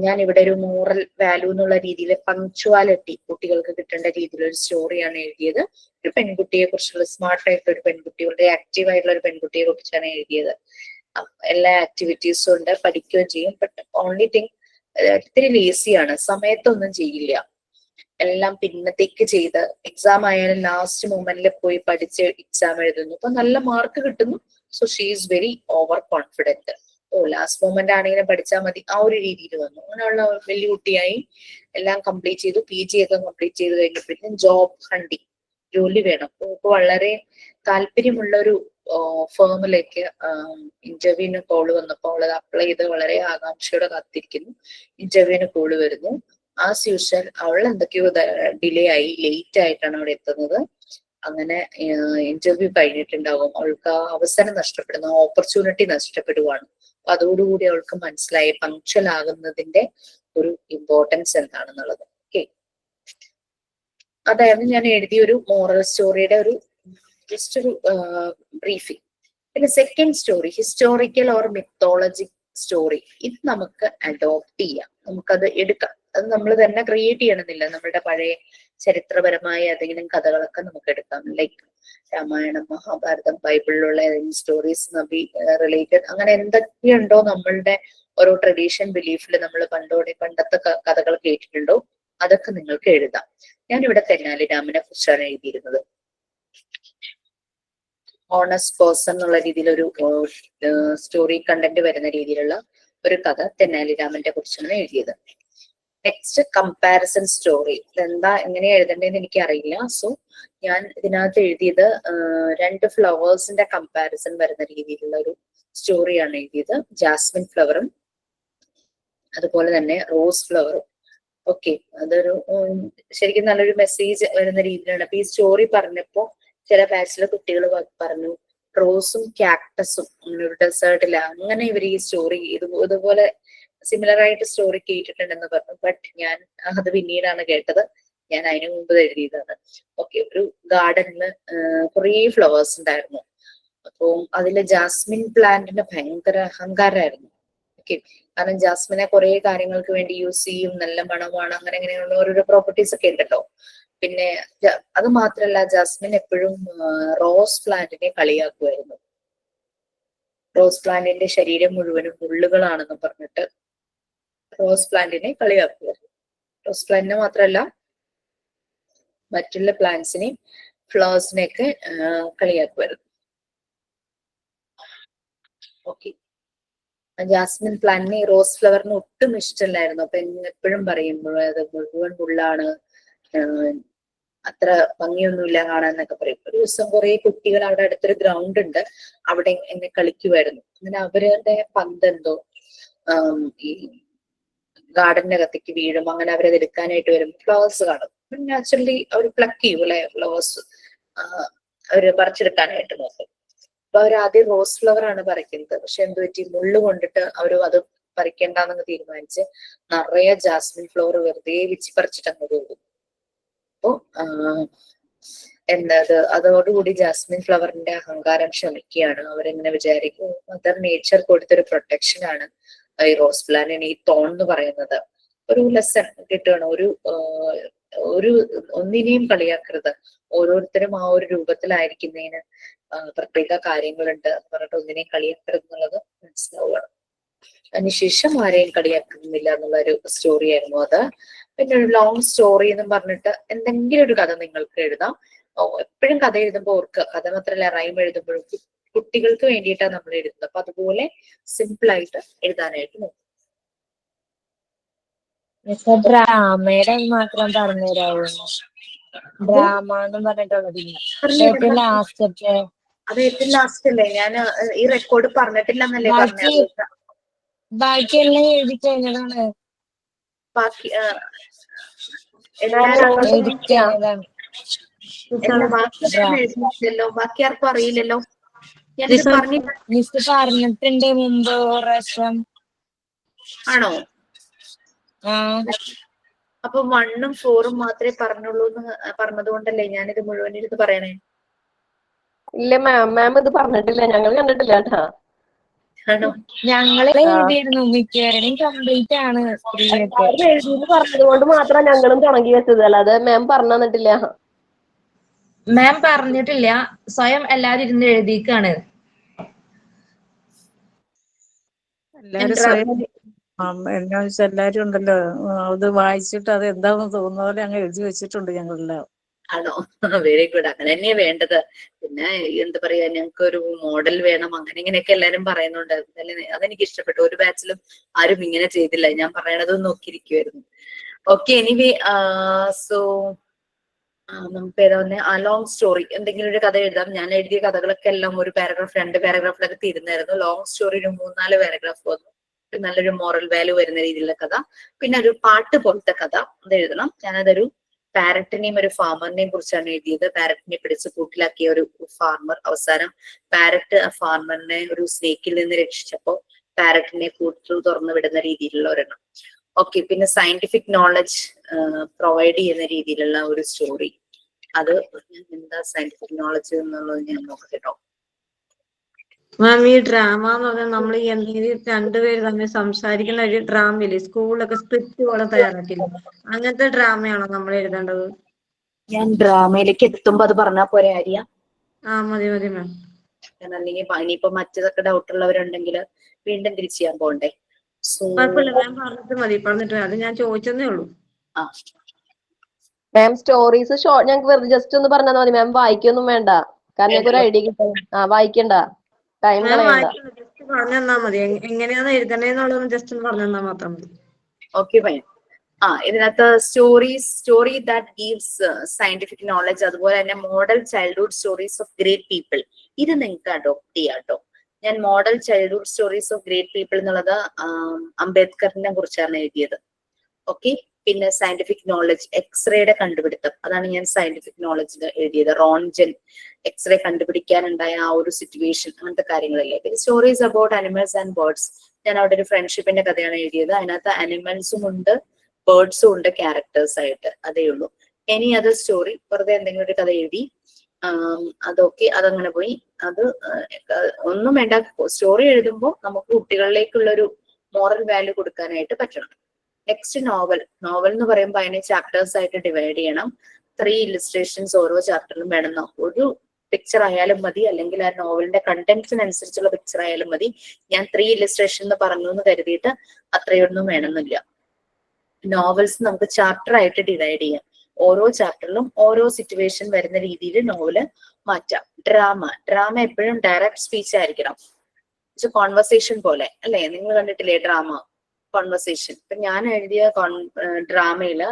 ഞാൻ ഇവിടെ ഒരു മോറൽ വാല്യൂ എന്നുള്ള രീതിയിൽ പങ്ക്ച്വാലിറ്റി കുട്ടികൾക്ക് കിട്ടേണ്ട രീതിയിലുള്ള ഒരു സ്റ്റോറിയാണ് എഴുതിയത്. ഒരു പെൺകുട്ടിയെ കുറിച്ചുള്ള സ്മാർട്ട് ആയിട്ടുള്ള ഒരു പെൺകുട്ടി, വളരെ ആക്റ്റീവ് ആയിട്ടുള്ള ഒരു പെൺകുട്ടിയെ കുറിച്ചാണ് എഴുതിയത്. എല്ലാ ആക്ടിവിറ്റീസും ഉണ്ട്, പഠിക്കുകയും ചെയ്യും. ബട്ട് ഓൺലി തിങ് ഇത്തിരി ലേസിയാണ്, സമയത്തൊന്നും ചെയ്യില്ല. എല്ലാം പിന്നത്തേക്ക് ചെയ്ത് എക്സാം ആയാലും ലാസ്റ്റ് മൊമെന്റിൽ പോയി പഠിച്ച് എക്സാം എഴുതുന്നു. അപ്പൊ നല്ല മാർക്ക് കിട്ടുന്നു. So she is very over confident. Last moment ആണെങ്കിലും പഠിച്ചാൽ മതി, ആ ഒരു രീതിയിൽ വന്നു. അങ്ങനെയുള്ള വലിയ കുട്ടിയായി എല്ലാം കംപ്ലീറ്റ് ചെയ്തു. PG ഒക്കെ കംപ്ലീറ്റ് ചെയ്ത് കഴിഞ്ഞപ്പോഴത്തേക്കും ജോബ് ഹണ്ടിങ്, ജോലി വേണം. ഇപ്പൊ വളരെ താല്പര്യമുള്ള ഒരു ഫേമിലേക്ക് ഇന്റർവ്യൂവിന് കോള് വന്നപ്പോൾ അവളത് അപ്ലൈ ചെയ്ത് വളരെ ആകാംക്ഷയോടെ കാത്തിരിക്കുന്നു. ഇന്റർവ്യൂവിന് കോള് വരുന്നു. ആസ് യൂഷ്വൽ അവൾ എന്തൊക്കെയോ ഡിലേ ആയി, ലേറ്റ് ആയിട്ടാണ് അവിടെ എത്തുന്നത്. അങ്ങനെ ഇന്റർവ്യൂ കഴിഞ്ഞിട്ടുണ്ടാവും. അവൾക്ക് ആ അവസരം നഷ്ടപ്പെടുന്നു, ഓപ്പർച്യൂണിറ്റി നഷ്ടപ്പെടുവാണ്. അപ്പൊ അതോടുകൂടി അവൾക്ക് മനസ്സിലായി പങ്ക്ച്വൽ ആകുന്നതിന്റെ ഒരു ഇമ്പോർട്ടൻസ് എന്താണെന്നുള്ളത്. ഓക്കെ, അതായിരുന്നു ഞാൻ എഴുതിയ ഒരു മോറൽ സ്റ്റോറിയുടെ ഒരു ജസ്റ്റ് ഒരു ബ്രീഫിംഗ്. പിന്നെ second story, historical or mythologic story. ഇത് നമുക്ക് അഡോപ്റ്റ് ചെയ്യാം, നമുക്കത് എടുക്കാം. അത് നമ്മൾ തന്നെ ക്രിയേറ്റ് ചെയ്യണമെന്നില്ല. നമ്മുടെ പഴയ ചരിത്രപരമായ ഏതെങ്കിലും കഥകളൊക്കെ നമുക്ക് എടുക്കാം. ലൈക്ക് രാമായണം, മഹാഭാരതം, ബൈബിളിലുള്ള ഏതെങ്കിലും സ്റ്റോറീസ്, നബി റിലേറ്റഡ്, അങ്ങനെ എന്തൊക്കെയുണ്ടോ നമ്മളുടെ ഓരോ ട്രഡീഷൻ ബിലീഫിൽ നമ്മൾ പണ്ടത്തെ കഥകൾ കേട്ടിട്ടുണ്ടോ, അതൊക്കെ നിങ്ങൾക്ക് എഴുതാം. ഞാനിവിടെ തെന്നാലി രാമനെ കുറിച്ചാണ് എഴുതിയിരുന്നത്. ഓണസ്റ്റ് പേഴ്സൺ എന്നുള്ള രീതിയിൽ ഒരു സ്റ്റോറി കണ്ടന്റ് വരുന്ന രീതിയിലുള്ള ഒരു കഥ തെന്നാലി രാമന്റെ കുറിച്ചാണ് എഴുതിയത്. Next comparison story. ഇതെന്താ എങ്ങനെയാ എഴുതേണ്ടതെന്ന് എനിക്ക് അറിയില്ല. സോ ഞാൻ ഇതിനകത്ത് എഴുതിയത് 2 ഫ്ലവേഴ്സിന്റെ കമ്പാരിസൺ വരുന്ന രീതിയിലുള്ള ഒരു സ്റ്റോറിയാണ് എഴുതിയത്. ജാസ്മിൻ ഫ്ലവറും അതുപോലെ തന്നെ റോസ് ഫ്ലവറും. ഓക്കെ, അതൊരു ശരിക്കും നല്ലൊരു മെസ്സേജ് വരുന്ന രീതിയിലാണ്. അപ്പൊ ഈ സ്റ്റോറി പറഞ്ഞപ്പോ ചില ബാച്ചിലെ കുട്ടികൾ പറഞ്ഞു റോസും ക്യാക്ടസും അങ്ങനെ ഒരു ഡെസേർട്ടില്ല, അങ്ങനെ ഇവർ ഈ സ്റ്റോറി ഇതുപോലെ സിമിലർ ആയിട്ട് സ്റ്റോറി കേട്ടിട്ടുണ്ടെന്ന് പറഞ്ഞു. ബട്ട് ഞാൻ അത് പിന്നീടാണ് കേട്ടത്, ഞാൻ അതിനു മുമ്പ് എഴുതിയതാണ്. ഓക്കെ, ഒരു ഗാർഡനില് കുറേ ഫ്ലവേഴ്സ് ഉണ്ടായിരുന്നു. അപ്പൊ അതില് ജാസ്മിൻ പ്ലാന്റിന് ഭയങ്കര അഹങ്കാരമായിരുന്നു. ഓക്കെ, കാരണം ജാസ്മിനെ കുറെ കാര്യങ്ങൾക്ക് വേണ്ടി യൂസ് ചെയ്യും, നല്ല മണമാണ്, അങ്ങനെ അങ്ങനെയുള്ള ഓരോരോ പ്രോപ്പർട്ടീസ് ഒക്കെ ഉണ്ടല്ലോ. പിന്നെ അത് മാത്രല്ല, ജാസ്മിൻ എപ്പോഴും റോസ് പ്ലാന്റിനെ കളിയാക്കുമായിരുന്നു. റോസ് പ്ലാന്റിന്റെ ശരീരം മുഴുവനും മുള്ളുകളാണെന്ന് പറഞ്ഞിട്ട് റോസ് പ്ലാന്റിനെ കളിയാക്കുമായിരുന്നു. റോസ് പ്ലാന്റിനെ മാത്രമല്ല മറ്റുള്ള പ്ലാന്റ്സിനെയും ഫ്ലവേഴ്സിനെയൊക്കെ കളിയാക്കുമായിരുന്നു. ഓക്കെ, ജാസ്മിൻ പ്ലാന്റിനെ റോസ് ഫ്ലവറിന് ഒട്ടും ഇഷ്ടമല്ലായിരുന്നു. അപ്പൊ എപ്പോഴും പറയുമ്പോൾ അത് മുഴുവൻ മുള്ളാണ്, അത്ര ഭംഗിയൊന്നുമില്ല കാണാൻ എന്നൊക്കെ പറയും. ഒരു ദിവസം കുറെ കുട്ടികൾ അവിടെ അടുത്തൊരു ഗ്രൗണ്ട് ഉണ്ട്, അവിടെ എന്നെ കളിക്കുമായിരുന്നു. അങ്ങനെ അവരുടെ പന്തെന്തോ ഈ ഗാർഡന്റെ അകത്തേക്ക് വീഴും. അങ്ങനെ അവരത് എടുക്കാനായിട്ട് വരും, ഫ്ലവേഴ്സ് കാണും. നാച്ചുറലി അവർ പ്ലക്ക് ചെയ്യും അല്ലെ, ഫ്ലവേഴ്സ് അവര് പറിച്ചെടുക്കാനായിട്ട് നോക്കും. അപ്പൊ അവർ ആദ്യം റോസ് ഫ്ലവർ ആണ് പറിക്കുന്നത്. പക്ഷെ എന്ത് പറ്റി, മുള്ളു കൊണ്ടിട്ട് അവര് അത് പറിക്കേണ്ടെന്ന് തീരുമാനിച്ച് നിറയെ ജാസ്മിൻ ഫ്ലവർ വെറുതെ വിച്ച് പറിച്ചിട്ട് അങ്ങ് പോകും. അപ്പോ എന്നത് അതോടുകൂടി ജാസ്മിൻ ഫ്ലവറിന്റെ അഹങ്കാരം ക്ഷമിക്കുകയാണ്. അവരെങ്ങനെ വിചാരിക്കും മദർ നേച്ചർ കൊടുത്തൊരു പ്രൊട്ടക്ഷൻ ആണ് ഈ റോസ് പ്ലാന്റിന് ഈ തോൺ എന്ന് പറയുന്നത്. ഒരു ലെസൺ കിട്ടുകയാണ്. ഒരു ഒന്നിനെയും കളിയാക്കരുത്, ഓരോരുത്തരും ആ ഒരു രൂപത്തിലായിരിക്കുന്നതിന് പ്രത്യേക കാര്യങ്ങളുണ്ട് പറഞ്ഞിട്ട് ഒന്നിനെയും കളിയാക്കരുത് എന്നുള്ളത് മനസ്സിലാവുകയാണ്. അതിനുശേഷം ആരെയും കളിയാക്കുന്നില്ല എന്നുള്ള ഒരു സ്റ്റോറി ആയിരുന്നു അത്. പിന്നെ ഒരു ലോങ് സ്റ്റോറി എന്നും പറഞ്ഞിട്ട് എന്തെങ്കിലും ഒരു കഥ നിങ്ങൾക്ക് എഴുതാം. എപ്പോഴും കഥ എഴുതുമ്പോൾ ഓർക്കുക, കഥ മാത്രമല്ല റൈം എഴുതുമ്പോഴും കുട്ടികൾക്ക് വേണ്ടിയിട്ടാണ് നമ്മൾ എഴുതുന്നത്. അപ്പൊ അതുപോലെ സിമ്പിൾ ആയിട്ട് എഴുതാനായിട്ട് നോക്കും. ഡ്രാമയുടെ മാത്രം പറഞ്ഞുതരാമോ? ഡ്രാമ എന്ന് പറഞ്ഞിട്ടുള്ളത് ലാസ്റ്റത്തെ. അത് ഏറ്റവും ലാസ്റ്റ് അല്ലേ? ഞാൻ ഈ റെക്കോർഡ് പറഞ്ഞിട്ടില്ലെന്നല്ലേ പറഞ്ഞത്? ബാക്കിയെല്ലാം എഴുതി കഴിഞ്ഞതാണ്. ബാക്കി ബാക്കി ആർക്കും അറിയില്ലല്ലോ. ഞാനിത് പറഞ്ഞില്ല. മിസ് പറഞ്ഞിട്ടുണ്ട് മുമ്പ് ഒരു പ്രാവശ്യം. ആണോ? ആ അപ്പൊ 1ഉം 4ഉം മാത്രമേ പറഞ്ഞുള്ളൂ എന്ന് പറഞ്ഞത് കൊണ്ടല്ലേ ഞാനിത് മുഴുവൻ ഇരുന്ന് പറയണേ? ഇല്ല മാം ഇത് പറഞ്ഞിട്ടില്ല, ഞങ്ങൾ കണ്ടിട്ടില്ല കേട്ടാ. ആണോ? ഞങ്ങള് എഴുതിയിരുന്നു, മിക്കവരുടെയും കംപ്ലീറ്റ് ആണ് സ്ത്രീയൊക്കെ. എല്ലാവരും എഴുതിന്ന് പറഞ്ഞത് കൊണ്ട് മാത്രം ഞങ്ങളും തുടങ്ങി വെച്ചത്, അല്ലാതെ മാം പറഞ്ഞു തന്നിട്ടില്ല. മാം പറഞ്ഞിട്ടില്ല, സ്വയം എല്ലാരും ഇരുന്ന് എഴുതിക്കാണ്. എല്ലാരും സ്വയം എന്നാ വെച്ചാൽ എല്ലാരും ഉണ്ടല്ലോ, അത് വായിച്ചിട്ട് അത് എന്താണെന്ന് തോന്നുന്ന പോലെ അങ്ങ് എഴുതി വെച്ചിട്ടുണ്ട് ഞങ്ങളെല്ലാം. ആണോ? Very good. അങ്ങനെ തന്നെയാ വേണ്ടത്. പിന്നെ എന്താ പറയാ, ഞങ്ങൾക്ക് ഒരു മോഡൽ വേണം, അങ്ങനെ ഇങ്ങനെയൊക്കെ എല്ലാരും പറയുന്നുണ്ട്. അതെനിക്ക് ഇഷ്ടപ്പെട്ടു. ഒരു ബാച്ചിലും ആരും ഇങ്ങനെ ചെയ്തില്ല. ഞാൻ പറയണത് നോക്കിയിരിക്കുവായിരുന്നു. ഓക്കെ, എനിവേ സോ നമുക്ക് ഏതാ പറഞ്ഞ ലോങ് സ്റ്റോറി എന്തെങ്കിലും ഒരു കഥ എഴുതാം. ഞാൻ എഴുതിയ കഥകളൊക്കെ എല്ലാം ഒരു പാരഗ്രാഫ് 2 പാരഗ്രാഫിലൊക്കെ തീരുന്നായിരുന്നു. ലോങ് സ്റ്റോറി ഒരു 3-4 പാരഗ്രാഫ് വന്നു. നല്ലൊരു മോറൽ വാല്യൂ വരുന്ന രീതിയിലുള്ള കഥ, പിന്നെ ഒരു പാട്ട് പോലത്തെ കഥ അത് എഴുതണം. ഞാനതൊരു പാരറ്റിനെയും ഒരു ഫാമറിനെയും കുറിച്ചാണ് എഴുതിയത്. പാരറ്റിനെ പിടിച്ച് കൂട്ടിലാക്കിയ ഒരു ഫാർമർ, അവസാനം പാരറ്റ് ആ ഫാർമറിനെ ഒരു സ്നേക്കിൽ നിന്ന് രക്ഷിച്ചപ്പോ പാരറ്റിനെ കൂട്ടു തുറന്നു വിടുന്ന രീതിയിലുള്ള ഒരെണ്ണം. ഓക്കെ, പിന്നെ സയന്റിഫിക് നോളജ് പ്രൊവൈഡ് ചെയ്യുന്ന രീതിയിലുള്ള ഒരു സ്റ്റോറി. അത് എന്താ സയന്റിഫിക് നോളജ് എന്നുള്ളത് ഞാൻ നോക്കട്ടോ. മാം, ഈ ഡ്രാമ എന്ന് പറഞ്ഞാൽ നമ്മൾ ഈ എന്തെങ്കിലും രണ്ടുപേര് തമ്മിൽ സംസാരിക്കുന്ന ഒരു ഡ്രാമയില്ലേ, സ്കൂളിലൊക്കെ സ്ക്രിപ്റ്റ് പോലെ തയ്യാറാക്കില്ലേ, അങ്ങനത്തെ ഡ്രാമയാണോ നമ്മൾ എഴുതേണ്ടത്? ഞാൻ ഡ്രാമയിലേക്ക് എത്തുമ്പോ അത് പറഞ്ഞാൽ പോരെ ആര്യ? മതി മതി മാം. അല്ലെങ്കിൽ ഇനിയിപ്പോ മറ്റേതൊക്കെ ഡൗട്ട് ഉള്ളവരുണ്ടെങ്കിൽ വീണ്ടും തിരിച്ചു ചെയ്യാൻ പോണ്ടേ? കുഴപ്പമില്ല മാം, പറഞ്ഞിട്ട് മതി, പറഞ്ഞിട്ട് മതി. അത് ഞാൻ ചോദിച്ചതേ ഉള്ളൂ. മാം സ്റ്റോറീസ് ഞങ്ങൾക്ക് വെറുതെ ജസ്റ്റ് ഒന്ന് പറഞ്ഞാൽ മതി മാം, വായിക്കൊന്നും വേണ്ട. കാരണം ഞങ്ങൾക്ക് ഒരു ഐഡിയ കിട്ടും. വായിക്കണ്ട, ടൈം കളയണ്ട. ജസ്റ്റ് പറഞ്ഞു തന്നാ മതി, എങ്ങനെയാണ് എഴുതണേന്നുള്ളത് ജസ്റ്റ് ഒന്ന് പറഞ്ഞു തന്നാൽ മാത്രം മതി. Okay fine. ഇതിനകത്ത് story that gives scientific knowledge, അതുപോലെ തന്നെ model childhood stories of great people, ഇത് നിങ്ങൾക്ക് അഡോപ്റ്റ് ചെയ്യാം കേട്ടോ. ഞാൻ model childhood stories of great people എന്നുള്ളത് അംബേദ്കറിനെ കുറിച്ചാണ് എഴുതിയത്. ഓക്കെ, പിന്നെ സയന്റിഫിക് നോളജ്, എക്സ്റേയുടെ കണ്ടുപിടുത്തം, അതാണ് ഞാൻ സയന്റിഫിക് നോളജ് എഴുതിയത്. റോൺജൻ എക്സ്റേ കണ്ടുപിടിക്കാനുണ്ടായ ആ ഒരു സിറ്റുവേഷൻ, അങ്ങനത്തെ കാര്യങ്ങളല്ലേ. പിന്നെ stories about animals and birds, ഞാൻ അവിടെ ഒരു ഫ്രണ്ട്ഷിപ്പിന്റെ കഥയാണ് എഴുതിയത്. അതിനകത്ത് അനിമൽസും ഉണ്ട് ബേർഡ്സും ഉണ്ട് ക്യാരക്ടേഴ്സ് ആയിട്ട്, അതേ ഉള്ളൂ. ഇനി അത് സ്റ്റോറി വെറുതെ എന്തെങ്കിലും ഒരു കഥ എഴുതി അതൊക്കെ അതങ്ങനെ പോയി. അത് ഒന്നും വേണ്ട, സ്റ്റോറി എഴുതുമ്പോൾ നമുക്ക് കുട്ടികളിലേക്കുള്ള ഒരു മോറൽ വാല്യൂ കൊടുക്കാനായിട്ട് പറ്റണം. നെക്സ്റ്റ് നോവൽ എന്ന് പറയുമ്പോൾ അതിനെ ചാപ്റ്റേഴ്സ് ആയിട്ട് ഡിവൈഡ് ചെയ്യണം. 3 ഇല്ലുസ്ട്രേഷൻസ് ഓരോ ചാപ്റ്ററിലും വേണം. ഒരു പിക്ചർ ആയാലും മതി, അല്ലെങ്കിൽ ആ നോവലിന്റെ കണ്ടന്റ്സിനനുസരിച്ചുള്ള പിക്ചർ ആയാലും മതി. ഞാൻ 3 ഇല്ലുസ്ട്രേഷൻ എന്ന് പറഞ്ഞു എന്ന് കരുതിയിട്ട് അത്രയൊന്നും വേണമെന്നില്ല. നോവൽസ് നമുക്ക് ചാപ്റ്റർ ആയിട്ട് ഡിവൈഡ് ചെയ്യാം. ഓരോ ചാപ്റ്ററിലും ഓരോ സിറ്റുവേഷൻ വരുന്ന രീതിയിൽ നോവല് മാറ്റാം. ഡ്രാമ എപ്പോഴും ഡയറക്റ്റ് സ്പീച്ച് ആയിരിക്കണം, കോൺവെർസേഷൻ പോലെ അല്ലേ? നിങ്ങൾ കണ്ടിട്ടില്ലേ ഡ്രാമ കോൺവെർസേഷൻ? ഇപ്പൊ ഞാൻ എഴുതിയ ഡ്രാമയില്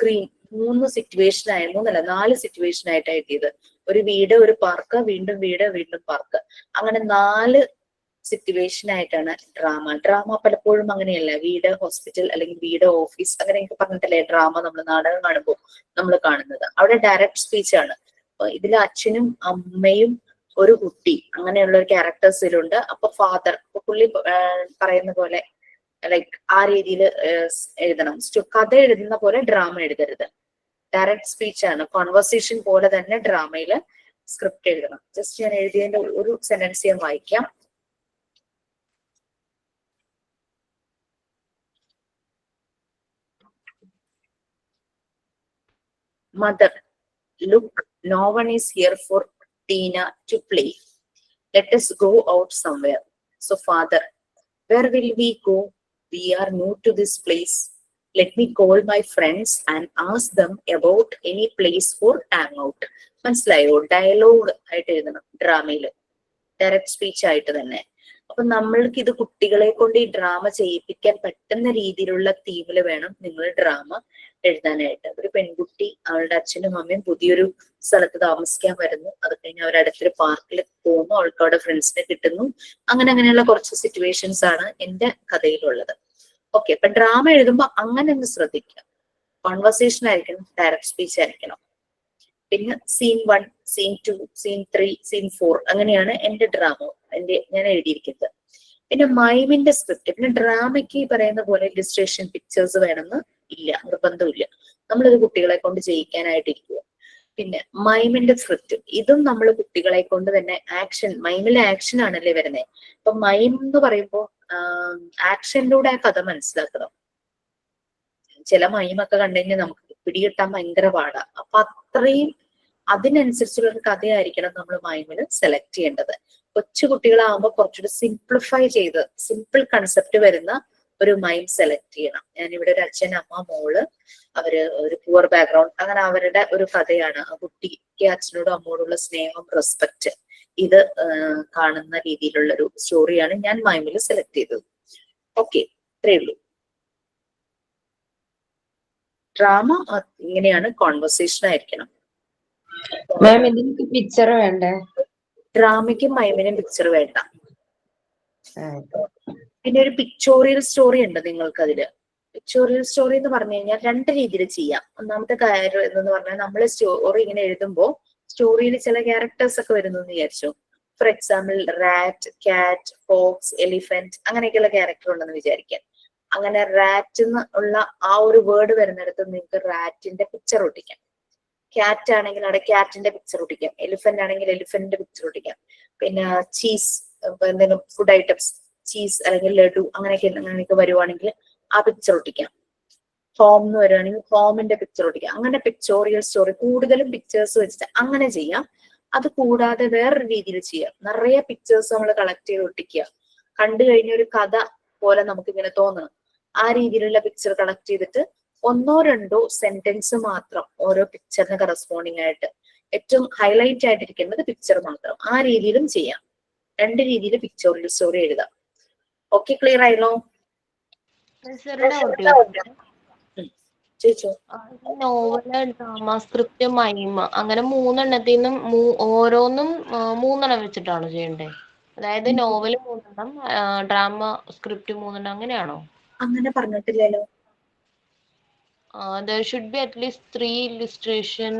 3 സിറ്റുവേഷൻ ആയി, 4 സിറ്റുവേഷൻ ആയിട്ടാണ് എഴുതിയത്. ഒരു വീട്, ഒരു പാർക്ക്, വീണ്ടും വീട്, വീണ്ടും പാർക്ക്, അങ്ങനെ 4 സിറ്റുവേഷൻ ആയിട്ടാണ് ഡ്രാമ പലപ്പോഴും അങ്ങനെയല്ല, വീട് ഹോസ്പിറ്റൽ അല്ലെങ്കിൽ വീട് ഓഫീസ് അങ്ങനെയൊക്കെ പറഞ്ഞിട്ടല്ലേ ഡ്രാമ നമ്മൾ നാടകം കാണുമ്പോൾ നമ്മൾ കാണുന്നത്. അവിടെ ഡയറക്റ്റ് സ്പീച്ച് ആണ്. ഇതിൽ അച്ഛനും അമ്മയും ഒരു കുട്ടി അങ്ങനെയുള്ള ഒരു ക്യാരക്ടേഴ്സിലുണ്ട്. അപ്പൊ ഫാദർ, പുള്ളി പറയുന്ന പോലെ ലൈക്ക് ആ രീതിയിൽ എഴുതണം. കഥ എഴുതുന്ന പോലെ ഡ്രാമ എഴുതരുത്, ഡയറക്റ്റ് സ്പീച്ച് ആണ്. കോൺവെർസേഷൻ പോലെ തന്നെ ഡ്രാമയില് സ്ക്രിപ്റ്റ് എഴുതണം. ജസ്റ്റ് ഞാൻ എഴുതിയതിന്റെ ഒരു സെന്റൻസ് ഞാൻ വായിക്കാം. Mother, look, no one is here for Tina to play. Let us go out somewhere. So father, where will we go? We are new to this place. Let me call my friends and ask them about any place for hangout. മനസ്സിലായോ? Dialogue ആയിട്ട് എഴുതണം ഡ്രാമയില്, direct speech ആയിട്ട് തന്നെ. അപ്പൊ നമ്മൾക്ക് ഇത് കുട്ടികളെ കൊണ്ട് ഈ ഡ്രാമ ചെയ്യിപ്പിക്കാൻ പറ്റുന്ന രീതിയിലുള്ള തീമില് വേണം നിങ്ങൾ ഡ്രാമ എഴുതാനായിട്ട്. ഒരു പെൺകുട്ടി അവളുടെ അച്ഛനും അമ്മയും പുതിയൊരു സ്ഥലത്ത് താമസിക്കാൻ വരുന്നു. അത് കഴിഞ്ഞ് അവർ അടുത്തൊരു പാർക്കിൽ പോകുന്നു, അവൾക്ക് അവിടെ ഫ്രണ്ട്സിനെ കിട്ടുന്നു. അങ്ങനെയുള്ള കുറച്ച് സിറ്റുവേഷൻസ് ആണ് എന്റെ കഥയിലുള്ളത്. ഓക്കെ, അപ്പൊ ഡ്രാമ എഴുതുമ്പോ അങ്ങനെ ഒന്ന് ശ്രദ്ധിക്കുക. കോൺവെർസേഷൻ ആയിരിക്കണം, ഡയറക്റ്റ് സ്പീച്ച് ആയിരിക്കണം. പിന്നെ സീൻ 1, സീൻ 2, സീൻ 3, സീൻ 4 അങ്ങനെയാണ് എന്റെ ഡ്രാമ ഞാൻ എഴുതിയിരിക്കുന്നത്. പിന്നെ മൈമിന്റെ സ്ക്രിപ്റ്റ്, പിന്നെ ഡ്രാമയ്ക്ക് പറയുന്ന പോലെ ഇലിസ്ട്രേഷൻ പിക്ചേഴ്സ് വേണമെന്ന് ഇല്ല, നിർബന്ധമില്ല. നമ്മളത് കുട്ടികളെ കൊണ്ട് ചെയ്യിക്കാനായിട്ടിരിക്കുക. പിന്നെ മൈമിന്റെ സ്ക്രിപ്റ്റ്, ഇതും നമ്മൾ കുട്ടികളെ കൊണ്ട് തന്നെ മൈമിലെ ആക്ഷൻ ആണല്ലേ വരുന്നത്. അപ്പൊ മൈം എന്ന് പറയുമ്പോൾ ആക്ഷനിലൂടെ ആ കഥ മനസ്സിലാക്കണം. ചില മൈമൊക്കെ കണ്ടുകഴിഞ്ഞാൽ നമുക്ക് പിടികിട്ടാൻ ഭയങ്കര പാടാ. അപ്പൊ അത്രയും അതിനനുസരിച്ചുള്ള ഒരു കഥയായിരിക്കണം നമ്മൾ മൈമിന് സെലക്ട് ചെയ്യേണ്ടത്. കൊച്ചു കുട്ടികളാകുമ്പോൾ കുറച്ചുകൂടി സിംപ്ലിഫൈ ചെയ്ത് സിമ്പിൾ കൺസെപ്റ്റ് വരുന്ന ഒരു മൈം സെലക്ട് ചെയ്യണം. ഞാനിവിടെ ഒരു അച്ഛൻ, അമ്മ, മോള്, അവര് ഒരു പുവർ ബാക്ക്ഗ്രൗണ്ട്, അങ്ങനെ അവരുടെ ഒരു കഥയാണ്. ആ കുട്ടിക്ക് അച്ഛനോടും അമ്മയോടുള്ള സ്നേഹം, റെസ്പെക്ട്, ഇത് കാണുന്ന രീതിയിലുള്ള ഒരു സ്റ്റോറിയാണ് ഞാൻ മൈമിൽ സെലക്ട് ചെയ്തത്. ഓക്കെ, ഇത്രയേ ഉള്ളൂ. ഡ്രാമ ഇങ്ങനെയാണ്, കോൺവെർസേഷൻ ആയിരിക്കണം. മാം ഇതിന് പിക്ചർ വേണ്ടേ? ഡ്രാമയ്ക്കും മൈമിനും പിക്ചർ വേണ്ട. പിന്നെ ഒരു പിക്ചോറിയൽ സ്റ്റോറി ഉണ്ട് നിങ്ങൾക്ക് അതില്. പിക്ചോറിയൽ സ്റ്റോറി എന്ന് പറഞ്ഞു കഴിഞ്ഞാൽ 2 രീതിയിൽ ചെയ്യാം. ഒന്നാമത്തെ കാര്യം എന്ന് പറഞ്ഞാൽ നമ്മൾ സ്റ്റോറി ഇങ്ങനെ എഴുതുമ്പോൾ സ്റ്റോറിയിൽ ചില ക്യാരക്ടേഴ്സ് ഒക്കെ വരുന്നു എന്ന് വിചാരിച്ചു. ഫോർ എക്സാമ്പിൾ റാറ്റ്, കാറ്റ്, ഫോക്സ്, എലിഫന്റ് അങ്ങനെയൊക്കെയുള്ള ക്യാരക്ടർ ഉണ്ടെന്ന് വിചാരിക്കാം. അങ്ങനെ റാറ്റ് ഉള്ള ആ ഒരു വേർഡ് വരുന്നിടത്ത് നിങ്ങൾക്ക് റാറ്റിന്റെ പിക്ചർ ഒട്ടിക്കാം. ക്യാറ്റ് ആണെങ്കിൽ അവിടെ ക്യാറ്റിന്റെ പിക്ചർ ഒട്ടിക്കാം. എലിഫന്റ് ആണെങ്കിൽ എലിഫന്റിന്റെ പിക്ചർ ഒട്ടിക്കാം. പിന്നെ ചീസ്, എന്തെങ്കിലും ഫുഡ് ഐറ്റംസ്, ചീസ് അല്ലെങ്കിൽ ലഡു അങ്ങനെയൊക്കെ വരുവാണെങ്കിൽ ആ പിക്ചർ ഒട്ടിക്കാം. ഹോം എന്ന് വരുവാണെങ്കിൽ ഹോമിന്റെ പിക്ചർ ഒട്ടിക്കാം. അങ്ങനെ പിക്ചോറിയൽ സ്റ്റോറി കൂടുതലും പിക്ചേഴ്സ് വെച്ചിട്ട് അങ്ങനെ ചെയ്യാം. അത് കൂടാതെ വേറൊരു രീതിയിൽ ചെയ്യാം. നിറയെ പിക്ചേഴ്സ് നമ്മൾ കളക്ട് ചെയ്ത് ഒട്ടിക്കുക. കണ്ടു കഴിഞ്ഞ ഒരു കഥ പോലെ നമുക്ക് ഇങ്ങനെ തോന്നണം. ആ രീതിയിലുള്ള പിക്ചർ കളക്ട് ചെയ്തിട്ട് 1 or 2 സെന്റൻസ് മാത്രം ഓരോ പിക്ചറിന് കറസ്പോണ്ടിങ് ആയിട്ട്, ഏറ്റവും ഹൈലൈറ്റ് ആയിട്ടിരിക്കുന്നത് പിക്ചർ മാത്രം. ആ രീതിയിലും ചെയ്യാം. 2 രീതിയിൽ പിക്ചോറിയൽ സ്റ്റോറി എഴുതാം. ഓക്കെ, ക്ലിയർ ആയല്ലോ? ചോദിച്ചോ. നോവല്, ഡ്രാമ, സ്ക്രിപ്റ്റ്, മൈമ അങ്ങനെ 3 എണ്ണത്തിൽ നിന്നും ഓരോന്നും 3 എണ്ണം വെച്ചിട്ടാണോ ചെയ്യണ്ടേ? അതായത് നോവല് 3 എണ്ണം, ഡ്രാമ സ്ക്രിപ്റ്റ് 3 എണ്ണം, അങ്ങനെയാണോ? അങ്ങനെ പറഞ്ഞിട്ടില്ലല്ലോ. There should be at least 3 illustration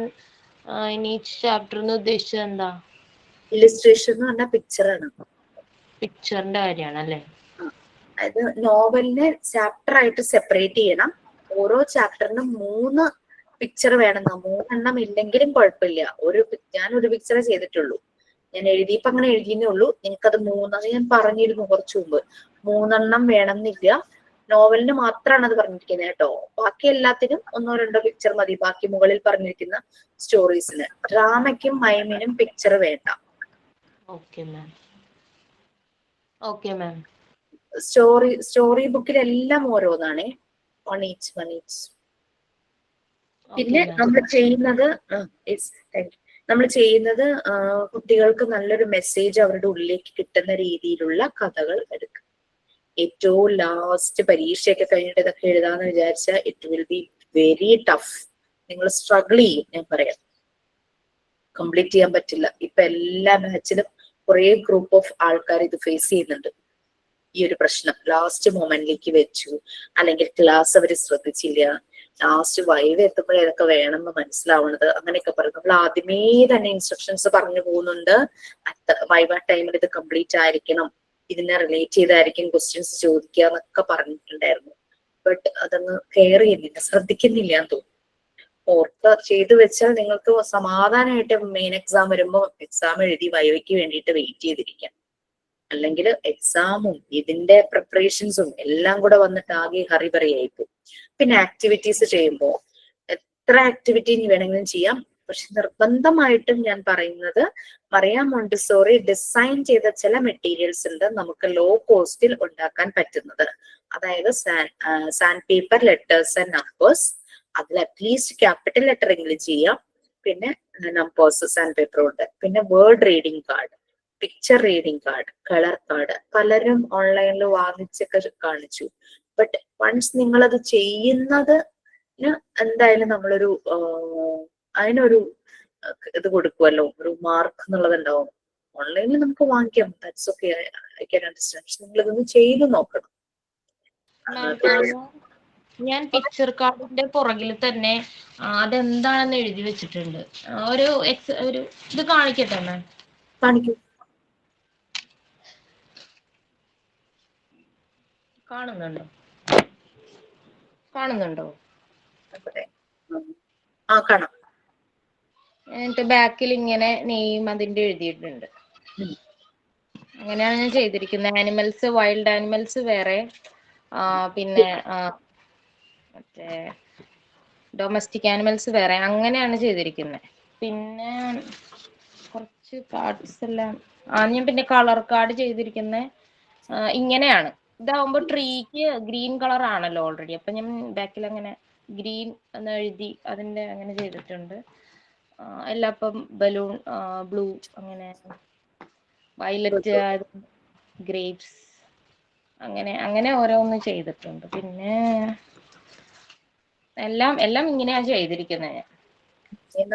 in each chapter എന്ന് ഉദ്ദേശിച്ചത് എന്താ? ഇലിസ്ട്രേഷൻ എന്ന് പറഞ്ഞാൽ പിക്ചറാണ്. പിക്ചറിന്റെ കാര്യമാണ് അല്ലേ? അതായത് നോവലിനെ ചാപ്റ്റർ ആയിട്ട് സെപ്പറേറ്റ് ചെയ്യണം. ഓരോ ചാപ്റ്ററിനും 3 പിക്ചർ വേണം. 3 എണ്ണം ഇല്ലെങ്കിലും കുഴപ്പമില്ല. ഞാൻ ഒരു പിക്ചറേ ചെയ്തിട്ടുള്ളൂ. ഞാൻ എഴുതിയപ്പോ അങ്ങനെ എഴുതിയേ ഉള്ളൂ. നിങ്ങൾക്കത് 3 ഞാൻ പറഞ്ഞിരുന്നു കുറച്ചു മുമ്പ്. 3 എണ്ണം വേണമെന്നില്ല. നോവലിന് മാത്രമാണ് അത് പറഞ്ഞിരിക്കുന്നത് കേട്ടോ. ബാക്കി എല്ലാത്തിനും 1 or 2 പിക്ചർ മതി. ബാക്കി മുകളിൽ പറഞ്ഞിരിക്കുന്ന സ്റ്റോറീസിന്. ഡ്രാമയ്ക്കും മൈമിനും പിക്ചർ വേണ്ട. Okay ma'am. സ്റ്റോറി ബുക്കിലെല്ലാം ഓരോന്നാണേ. One each. പിന്നെ നമ്മൾ ചെയ്യുന്നത് കുട്ടികൾക്ക് നല്ലൊരു മെസ്സേജ് അവരുടെ ഉള്ളിലേക്ക് കിട്ടുന്ന രീതിയിലുള്ള കഥകൾ എടുക്കുക. ഏറ്റവും ലാസ്റ്റ് പരീക്ഷയൊക്കെ കഴിഞ്ഞിട്ട് ഇതൊക്കെ എഴുതാന്ന് വിചാരിച്ചാൽ it will be very tough. നിങ്ങൾ സ്ട്രഗിൾ ചെയ്യും. ഞാൻ പറയാം, കംപ്ലീറ്റ് ചെയ്യാൻ പറ്റില്ല. ഇപ്പൊ എല്ലാ ബാച്ചിലും കുറെ ഗ്രൂപ്പ് ഓഫ് ആൾക്കാർ ഇത് ഫേസ് ചെയ്യുന്നുണ്ട്. ഈ ഒരു പ്രശ്നം ലാസ്റ്റ് മൊമെന്റിലേക്ക് വെച്ചു, അല്ലെങ്കിൽ ക്ലാസ് അവര് ശ്രദ്ധിച്ചില്ല, ലാസ്റ്റ് വൈവ് എത്തുമ്പോഴേ ഇതൊക്കെ വേണമെന്ന് മനസ്സിലാവുന്നത്, അങ്ങനെയൊക്കെ പറയും. നമ്മൾ ആദ്യമേ തന്നെ ഇൻസ്ട്രക്ഷൻസ് പറഞ്ഞു പോകുന്നുണ്ട്. വൈവ ടൈമിൽ ഇത് കംപ്ലീറ്റ് ആയിരിക്കണം, ഇതിനെ റിലേറ്റ് ചെയ്തായിരിക്കും ക്വസ്റ്റ്യൻസ് ചോദിക്കുക എന്നൊക്കെ പറഞ്ഞിട്ടുണ്ടായിരുന്നു. ബട്ട് അതങ്ങ് കെയർ ചെയ്യുന്നില്ല, ശ്രദ്ധിക്കുന്നില്ല എന്ന് തോന്നുന്നു. ഓർക്ക ചെയ്തു വെച്ചാൽ നിങ്ങൾക്ക് സമാധാനമായിട്ട് മെയിൻ എക്സാം വരുമ്പോൾ എക്സാം എഴുതി വൈവയ്ക്ക് വേണ്ടിയിട്ട് വെയിറ്റ് ചെയ്തിരിക്കാം. അല്ലെങ്കിൽ എക്സാമും ഇതിന്റെ പ്രിപ്പറേഷൻസും എല്ലാം കൂടെ വന്നിട്ട് ആകെ ഹറിബറിയായിപ്പോ. പിന്നെ ആക്ടിവിറ്റീസ് ചെയ്യുമ്പോൾ എത്ര ആക്ടിവിറ്റി വേണമെങ്കിലും ചെയ്യാം. പക്ഷെ നിർബന്ധമായിട്ടും ഞാൻ പറയുന്നത്, മറിയ മോണ്ടിസോറി ഡിസൈൻ ചെയ്ത ചില മെറ്റീരിയൽസ് ഉണ്ട് നമുക്ക് ലോ കോസ്റ്റിൽ ഉണ്ടാക്കാൻ പറ്റുന്നത്. അതായത് sand paper, letters and numbers. അതിൽ അറ്റ്ലീസ്റ്റ് ക്യാപിറ്റൽ ലെറ്ററിംഗിൽ ചെയ്യാം. പിന്നെ നമ്പേഴ്സ് സാൻഡ് പേപ്പർ ഉണ്ട്. പിന്നെ word reading card, picture reading card, colour card പലരും ഓൺലൈനിൽ വാങ്ങിച്ചൊക്കെ കാണിച്ചു. ബട്ട് വൺസ് നിങ്ങളത് ചെയ്യുന്നത് എന്തായാലും നമ്മളൊരു അതിനൊരു ഇത് കൊടുക്കുമല്ലോ, ഒരു മാർക്ക് എന്നുള്ളത് ഉണ്ടാവും. ഓൺലൈനിൽ നമുക്ക് വാങ്ങിക്കാം, that's okay, I can understand. പക്ഷെ നിങ്ങൾ ഇതൊന്ന് ചെയ്ത് നോക്കണം. ഞാൻ പിക്ചർ കാർഡിന്റെ പുറകിൽ തന്നെ അതെന്താണെന്ന് എഴുതി വെച്ചിട്ടുണ്ട്. ഒരു ഒരു ഇത് കാണിക്കട്ടെ മാം. കാണിക്കൂ. കാണുന്നുണ്ടോ? കാണുന്നുണ്ടോ? കാണാം. എന്നിട്ട് ബാക്കിൽ ഇങ്ങനെ നെയിം അതിന്റെ എഴുതിയിട്ടുണ്ട്. അങ്ങനെയാണ് ഞാൻ ചെയ്തിരിക്കുന്നത്. ആനിമൽസ്, വൈൽഡ് ആനിമൽസ് വേറെ, പിന്നെ മറ്റേ ഡൊമസ്റ്റിക് ആനിമൽസ് വേറെ, അങ്ങനെയാണ് ചെയ്തിരിക്കുന്നത്. പിന്നെ കുറച്ച് കാർഡ്സ് എല്ലാം ഞാൻ പിന്നെ കളർ കാർഡ് ചെയ്തിരിക്കുന്നത് ഇങ്ങനെയാണ്. ഇതാവുമ്പോ ട്രീക്ക് ഗ്രീൻ കളർ ആണല്ലോ ഓൾറെഡി, അപ്പൊ ഞാൻ ബാക്കിൽ അങ്ങനെ ഗ്രീൻ എന്ന് എഴുതി അതിന്റെ അങ്ങനെ ചെയ്തിട്ടുണ്ട്. എല്ലാം ഇപ്പം ബലൂൺ, ബ്ലൂ, അങ്ങനെ വയലറ്റ്, ഗ്രേപ്സ്, അങ്ങനെ അങ്ങനെ ഓരോന്ന് ചെയ്തിട്ടുണ്ട്. പിന്നെ എല്ലാം ഇങ്ങനെയാണ് ചെയ്തിരിക്കുന്നത്. ഞാൻ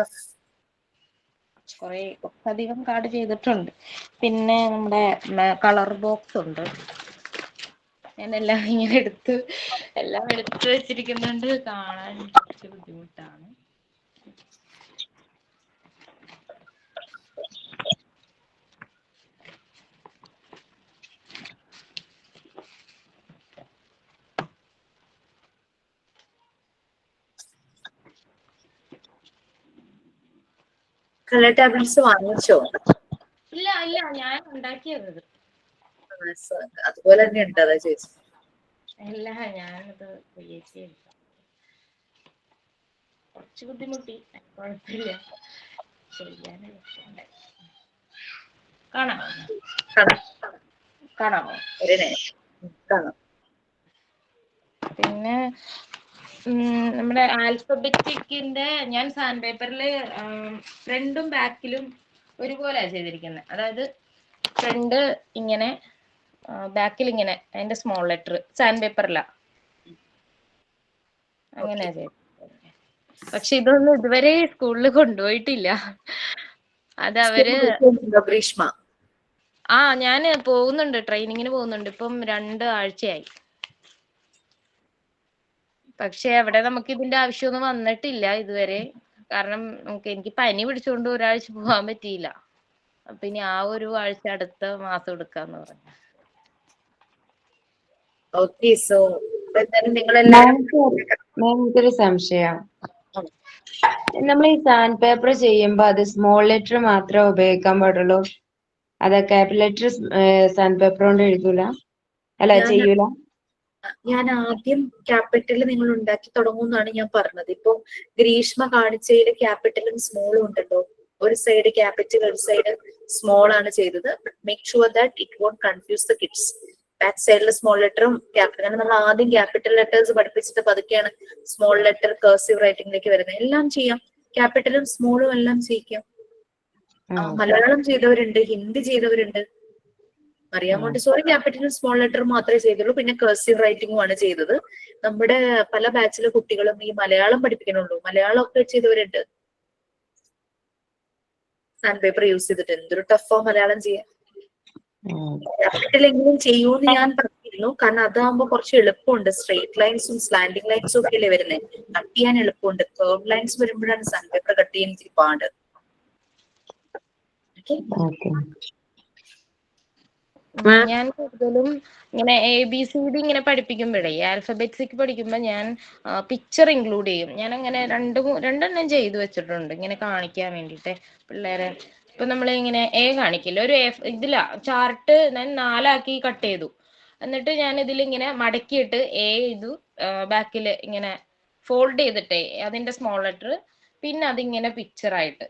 കുറച്ചധികം കാർഡ് ചെയ്തിട്ടുണ്ട്. പിന്നെ നമ്മുടെ കളർ ബോക്സ് ഉണ്ട്. ഞാൻ എല്ലാം ഇങ്ങനെ എല്ലാം എടുത്ത് വെച്ചിരിക്കുന്നുണ്ട്. കാണാൻ കുറച്ച് ബുദ്ധിമുട്ടാണ്. കളർ ടാബ്ലറ്റ്സ് വാങ്ങിച്ചോ? ഇല്ല, ഞാൻ ഉണ്ടാക്കിയത്. അതുപോലെ തന്നെ ഉണ്ട്, അതാ ചോദിച്ചത്. ഇല്ല, ഞാനത് ക്രിയേറ്റ് ചെയ്ത. കുറച്ച് ബുദ്ധിമുട്ടി, കുഴപ്പമില്ല, ചെയ്യാൻ എളുപ്പമുണ്ട്. കാണാമോ? കാണാം. പിന്നെ നമ്മുടെ ആൽഫബറ്റിക്കിന്റെ ഞാൻ സാൻഡ് പേപ്പറിൽ ഫ്രണ്ടും ബാക്കിലും ഒരുപോലെ ചെയ്തിരിക്കുന്നത്. അതായത് ഫ്രണ്ട് ഇങ്ങനെ, ബാക്കിൽ ഇങ്ങനെ, അതിന്റെ സ്മോൾ ലെറ്റർ സാൻഡ് പേപ്പറില അങ്ങനെയാ ചെയ്തത്. പക്ഷെ ഇതൊന്നും ഇതുവരെ സ്കൂളിൽ കൊണ്ടുപോയിട്ടില്ല. അത് അവര് ഗ്രീഷ്മ, ഞാൻ പോകുന്നുണ്ട്, ട്രെയിനിങ്ങിന് പോകുന്നുണ്ട്. ഇപ്പം 2 ആഴ്ചയായി. പക്ഷെ അവിടെ നമുക്ക് ഇതിന്റെ ആവശ്യമൊന്നും വന്നിട്ടില്ല ഇതുവരെ. കാരണം എനിക്ക് പനി പിടിച്ചുകൊണ്ട് ഒരാഴ്ച പോകാൻ പറ്റിയില്ല. അപ്പൊ ഇനി ആ ഒരു ആഴ്ച അടുത്ത മാസം എടുക്കാന്ന് പറഞ്ഞു. ഓക്കെ. സോ നിങ്ങളെല്ലാരും എനിക്കൊരു സംശയം. നമ്മൾ ഈ സാൻഡ് പേപ്പർ ചെയ്യുമ്പോ അത് സ്മോൾ ലെറ്റർ മാത്രമേ ഉപയോഗിക്കാൻ പാടുള്ളൂ? അതെ, ക്യാപിറ്റൽ ലെറ്റർ സാൻഡ് പേപ്പർ കൊണ്ട് എഴുതൂല? അല്ല, ചെയ്യൂല? ഞാൻ ആദ്യം ക്യാപിറ്റൽ നിങ്ങൾ ഉണ്ടാക്കി തുടങ്ങുമെന്നാണ് ഞാൻ പറഞ്ഞത്. ഇപ്പൊ ഗ്രീഷ്മ കാണിച്ചതിൽ ക്യാപിറ്റലും സ്മോളും ഉണ്ടല്ലോ. ഒരു സൈഡ് ക്യാപിറ്റൽ, ഒരു സൈഡ് സ്മോൾ ആണ് ചെയ്തത്. Make sure that it won't confuse the kids. Back സൈഡിൽ സ്മോൾ ലെറ്ററും ക്യാപിറ്റൽ, കാരണം നമ്മൾ ആദ്യം ക്യാപിറ്റൽ ലെറ്റേഴ്സ് പഠിപ്പിച്ചിട്ട് പതുക്കെയാണ് സ്മോൾ ലെറ്റർ കർസീവ് റൈറ്റിംഗിലേക്ക് വരുന്നത്. എല്ലാം ചെയ്യാം, ക്യാപിറ്റലും സ്മോളും എല്ലാം ചെയ്യിക്കാം. മലയാളം ചെയ്തവരുണ്ട്, ഹിന്ദി ചെയ്തവരുണ്ട്. മറിയാം മോണ്ടിസോറി ക്യാപിറ്റലും സ്മോൾ ലെറ്റർ മാത്രമേ ചെയ്തുള്ളൂ. പിന്നെ കർസീവ് റൈറ്റിംഗും ആണ് ചെയ്തത്. നമ്മുടെ പല ബാച്ചിലെ കുട്ടികളും ഈ മലയാളം പഠിപ്പിക്കണുള്ളൂ. മലയാളം ഒക്കെ ചെയ്തവരുണ്ട്. സാൻഡ് പേപ്പർ യൂസ് ചെയ്തിട്ട് എന്തൊരു ടഫാ മലയാളം ചെയ്യാൻ. ക്യാപിറ്റൽ എങ്കിലും ചെയ്യൂന്ന് ഞാൻ പറഞ്ഞിരുന്നു. കാരണം അതാകുമ്പോ കുറച്ച് എളുപ്പമുണ്ട്. സ്ട്രെയിറ്റ് ലൈൻസും സ്ലാൻഡിങ് ലൈൻസും ഒക്കെ അല്ലേ വരുന്നത്. കട്ട് ചെയ്യാൻ എളുപ്പമുണ്ട്. കർവ് ലൈൻസ് വരുമ്പോഴാണ് സാൻഡ് പേപ്പർ കട്ട് ചെയ്യാൻ ഇച്ചിരി പാട്. ഞാൻ കൂടുതലും ഇങ്ങനെ ABCD ഇങ്ങനെ പഠിപ്പിക്കുമ്പോഴേ, ആൽഫബറ്റ്സിക്ക് പഠിക്കുമ്പോ ഞാൻ പിക്ചർ ഇൻക്ലൂഡ് ചെയ്യും. ഞാൻ അങ്ങനെ രണ്ടെണ്ണം ചെയ്തു വെച്ചിട്ടുണ്ട്, ഇങ്ങനെ കാണിക്കാൻ വേണ്ടിട്ട് പിള്ളേരെ. ഇപ്പൊ നമ്മൾ ഇങ്ങനെ കാണിക്കില്ല, ഒരു ഇതില ചാർട്ട് ഞാൻ 4 ആക്കി കട്ട് ചെയ്തു. എന്നിട്ട് ഞാൻ ഇതിലിങ്ങനെ മടക്കിയിട്ട് ചെയ്തു, ബാക്കില് ഇങ്ങനെ ഫോൾഡ് ചെയ്തിട്ടേ അതിന്റെ സ്മോൾ ലെറ്റർ, പിന്നെ അതിങ്ങനെ പിക്ചറായിട്ട്.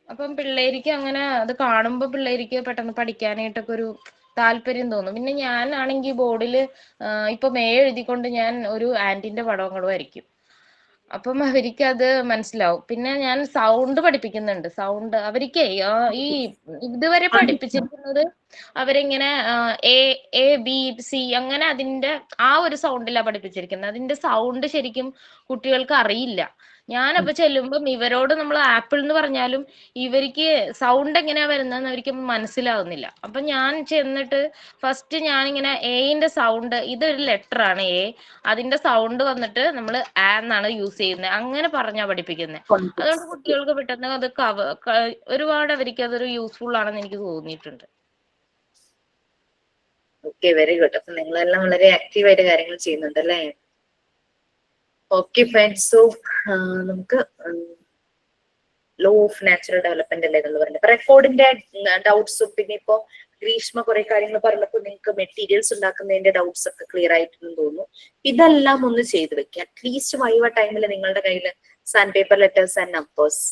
അപ്പം പിള്ളേർക്ക് അങ്ങനെ അത് കാണുമ്പോ പിള്ളേർക്ക് പെട്ടെന്ന് പഠിക്കാനായിട്ടൊക്കെ ഒരു താല്പര്യം തോന്നും. പിന്നെ ഞാനാണെങ്കിൽ ബോർഡിൽ ഇപ്പം എഴുതിക്കൊണ്ട് ഞാൻ ഒരു ആന്റിന്റെ പടം അങ്ങോട്ട് വരയ്ക്കും. അപ്പം അവർക്ക് അത് മനസ്സിലാവും. പിന്നെ ഞാൻ സൗണ്ട് പഠിപ്പിക്കുന്നുണ്ട്. സൗണ്ട് അവർക്ക് ഈ ഇതുവരെ പഠിപ്പിച്ചിരിക്കുന്നത് അവരിങ്ങനെ A B C അങ്ങനെ അതിന്റെ ആ ഒരു സൗണ്ടിലാണ് പഠിപ്പിച്ചിരിക്കുന്നത്. അതിന്റെ സൗണ്ട് ശരിക്കും കുട്ടികൾക്ക് അറിയില്ല. ഞാനപ്പൊ ചെല്ലുമ്പം ഇവരോട് നമ്മൾ ആപ്പിൾ എന്ന് പറഞ്ഞാലും ഇവർക്ക് സൗണ്ട് എങ്ങനെയാ വരുന്നതെന്ന് അവർക്ക് മനസ്സിലാവുന്നില്ല. അപ്പൊ ഞാൻ ചെന്നിട്ട് ഫസ്റ്റ് ഞാനിങ്ങനെ എന്റെ സൗണ്ട്, ഇതൊരു ലെറ്റർ ആണ് എ, അതിന്റെ സൗണ്ട് വന്നിട്ട് നമ്മൾ ആ എന്നാണ് യൂസ് ചെയ്യുന്നത്, അങ്ങനെ പറഞ്ഞാ പഠിപ്പിക്കുന്നത്. അതുകൊണ്ട് കുട്ടികൾക്ക് പെട്ടെന്ന് അത് ഒരുപാട് അവർക്ക് അതൊരു യൂസ്ഫുൾ ആണെന്ന് എനിക്ക് തോന്നിയിട്ടുണ്ട്. Okay, very good. അപ്പൊ നിങ്ങളെല്ലാം വളരെ ആക്റ്റീവായിട്ട് കാര്യങ്ങൾ ചെയ്യുന്നുണ്ട് അല്ലേ? Okay fine. സോ നമുക്ക് ലോ ഓഫ് നാച്ചുറൽ ഡെവലപ്മെന്റ് അല്ലേ എന്ന് പറയുന്നത്. റെക്കോർഡിന്റെ ഡൗട്ട്സും പിന്നെ ഇപ്പോ ഗ്രീഷ്മ കുറെ കാര്യങ്ങൾ പറഞ്ഞപ്പോൾ നിങ്ങൾക്ക് മെറ്റീരിയൽസ് ഉണ്ടാക്കുന്നതിന്റെ ഡൗട്ട്സ് ഒക്കെ ക്ലിയർ ആയിട്ടുണ്ടെന്ന് തോന്നുന്നു. ഇതെല്ലാം ഒന്ന് ചെയ്ത് വെക്കുക. അറ്റ്ലീസ്റ്റ് വൈവ ടൈമിൽ നിങ്ങളുടെ കയ്യിൽ sand paper, letters and numbers,